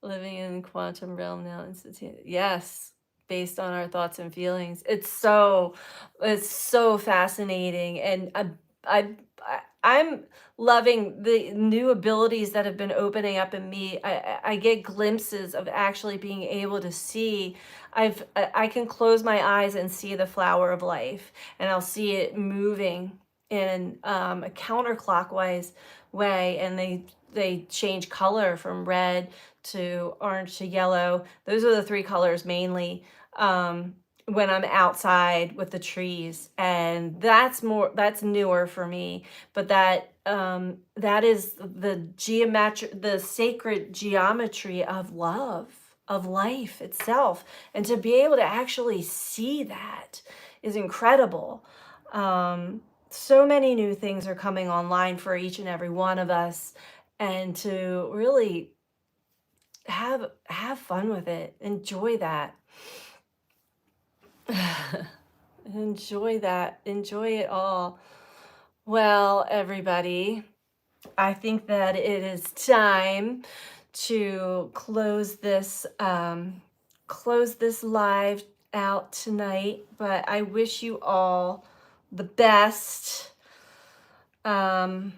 Living in the quantum realm now, institute. Yes, based on our thoughts and feelings. It's so fascinating, and I'm loving the new abilities that have been opening up in me. I get glimpses of actually being able to see. I can close my eyes and see the flower of life, and I'll see it moving in a counterclockwise way, and they change color from red to orange to yellow. Those are the three colors mainly. When I'm outside with the trees, and that's newer for me, but that is the sacred geometry of love, of life itself, and to be able to actually see that is incredible. So many new things are coming online for each and every one of us, and to really have fun with it, enjoy that. Enjoy that. Enjoy it all. Well, everybody, I think that it is time to close this live out tonight, but I wish you all the best. Um,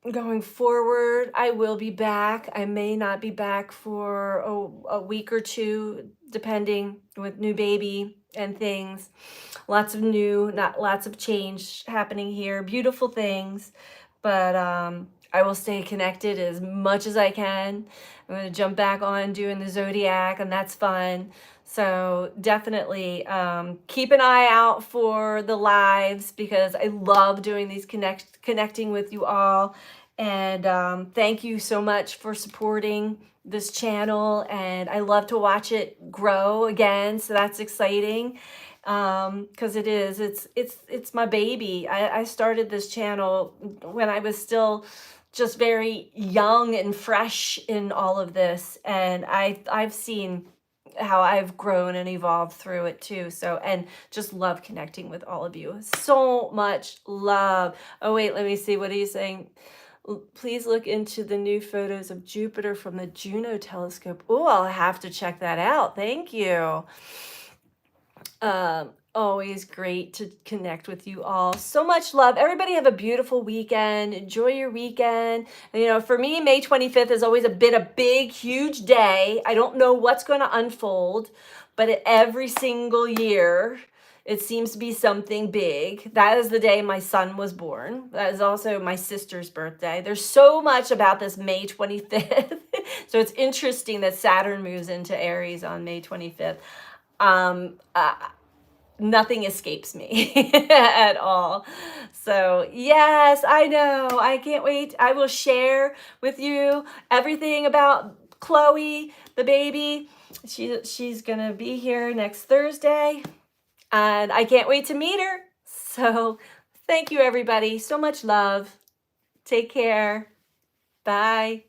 Going forward, I will be back. I may not be back for a week or two, depending with new baby and things. Lots of new, not lots of change happening here. Beautiful things, but I will stay connected as much as I can. I'm going to jump back on doing the Zodiac, and that's fun. So definitely keep an eye out for the lives, because I love doing these connecting with you all. And thank you so much for supporting this channel. And I love to watch it grow again. So that's exciting, because it's my baby. I started this channel when I was still just very young and fresh in all of this. And I've seen how I've grown and evolved through it too. So, and just love connecting with all of you. So much love. Oh, wait, let me see. What are you saying? Please look into the new photos of Jupiter from the Juno telescope. Oh, I'll have to check that out. Thank you. Always great to connect with you all. So much love. Everybody have a beautiful weekend. Enjoy your weekend. You know, for me, May 25th has always been a big, huge day. I don't know what's going to unfold, but every single year, it seems to be something big. That is the day my son was born. That is also my sister's birthday. There's so much about this May 25th. So it's interesting that Saturn moves into Aries on May 25th. Nothing escapes me at all. So yes, I know. I can't wait. I will share with you everything about Chloe, the baby. She's gonna be here next Thursday, and I can't wait to meet her. So thank you, everybody. So much love. Take care. Bye.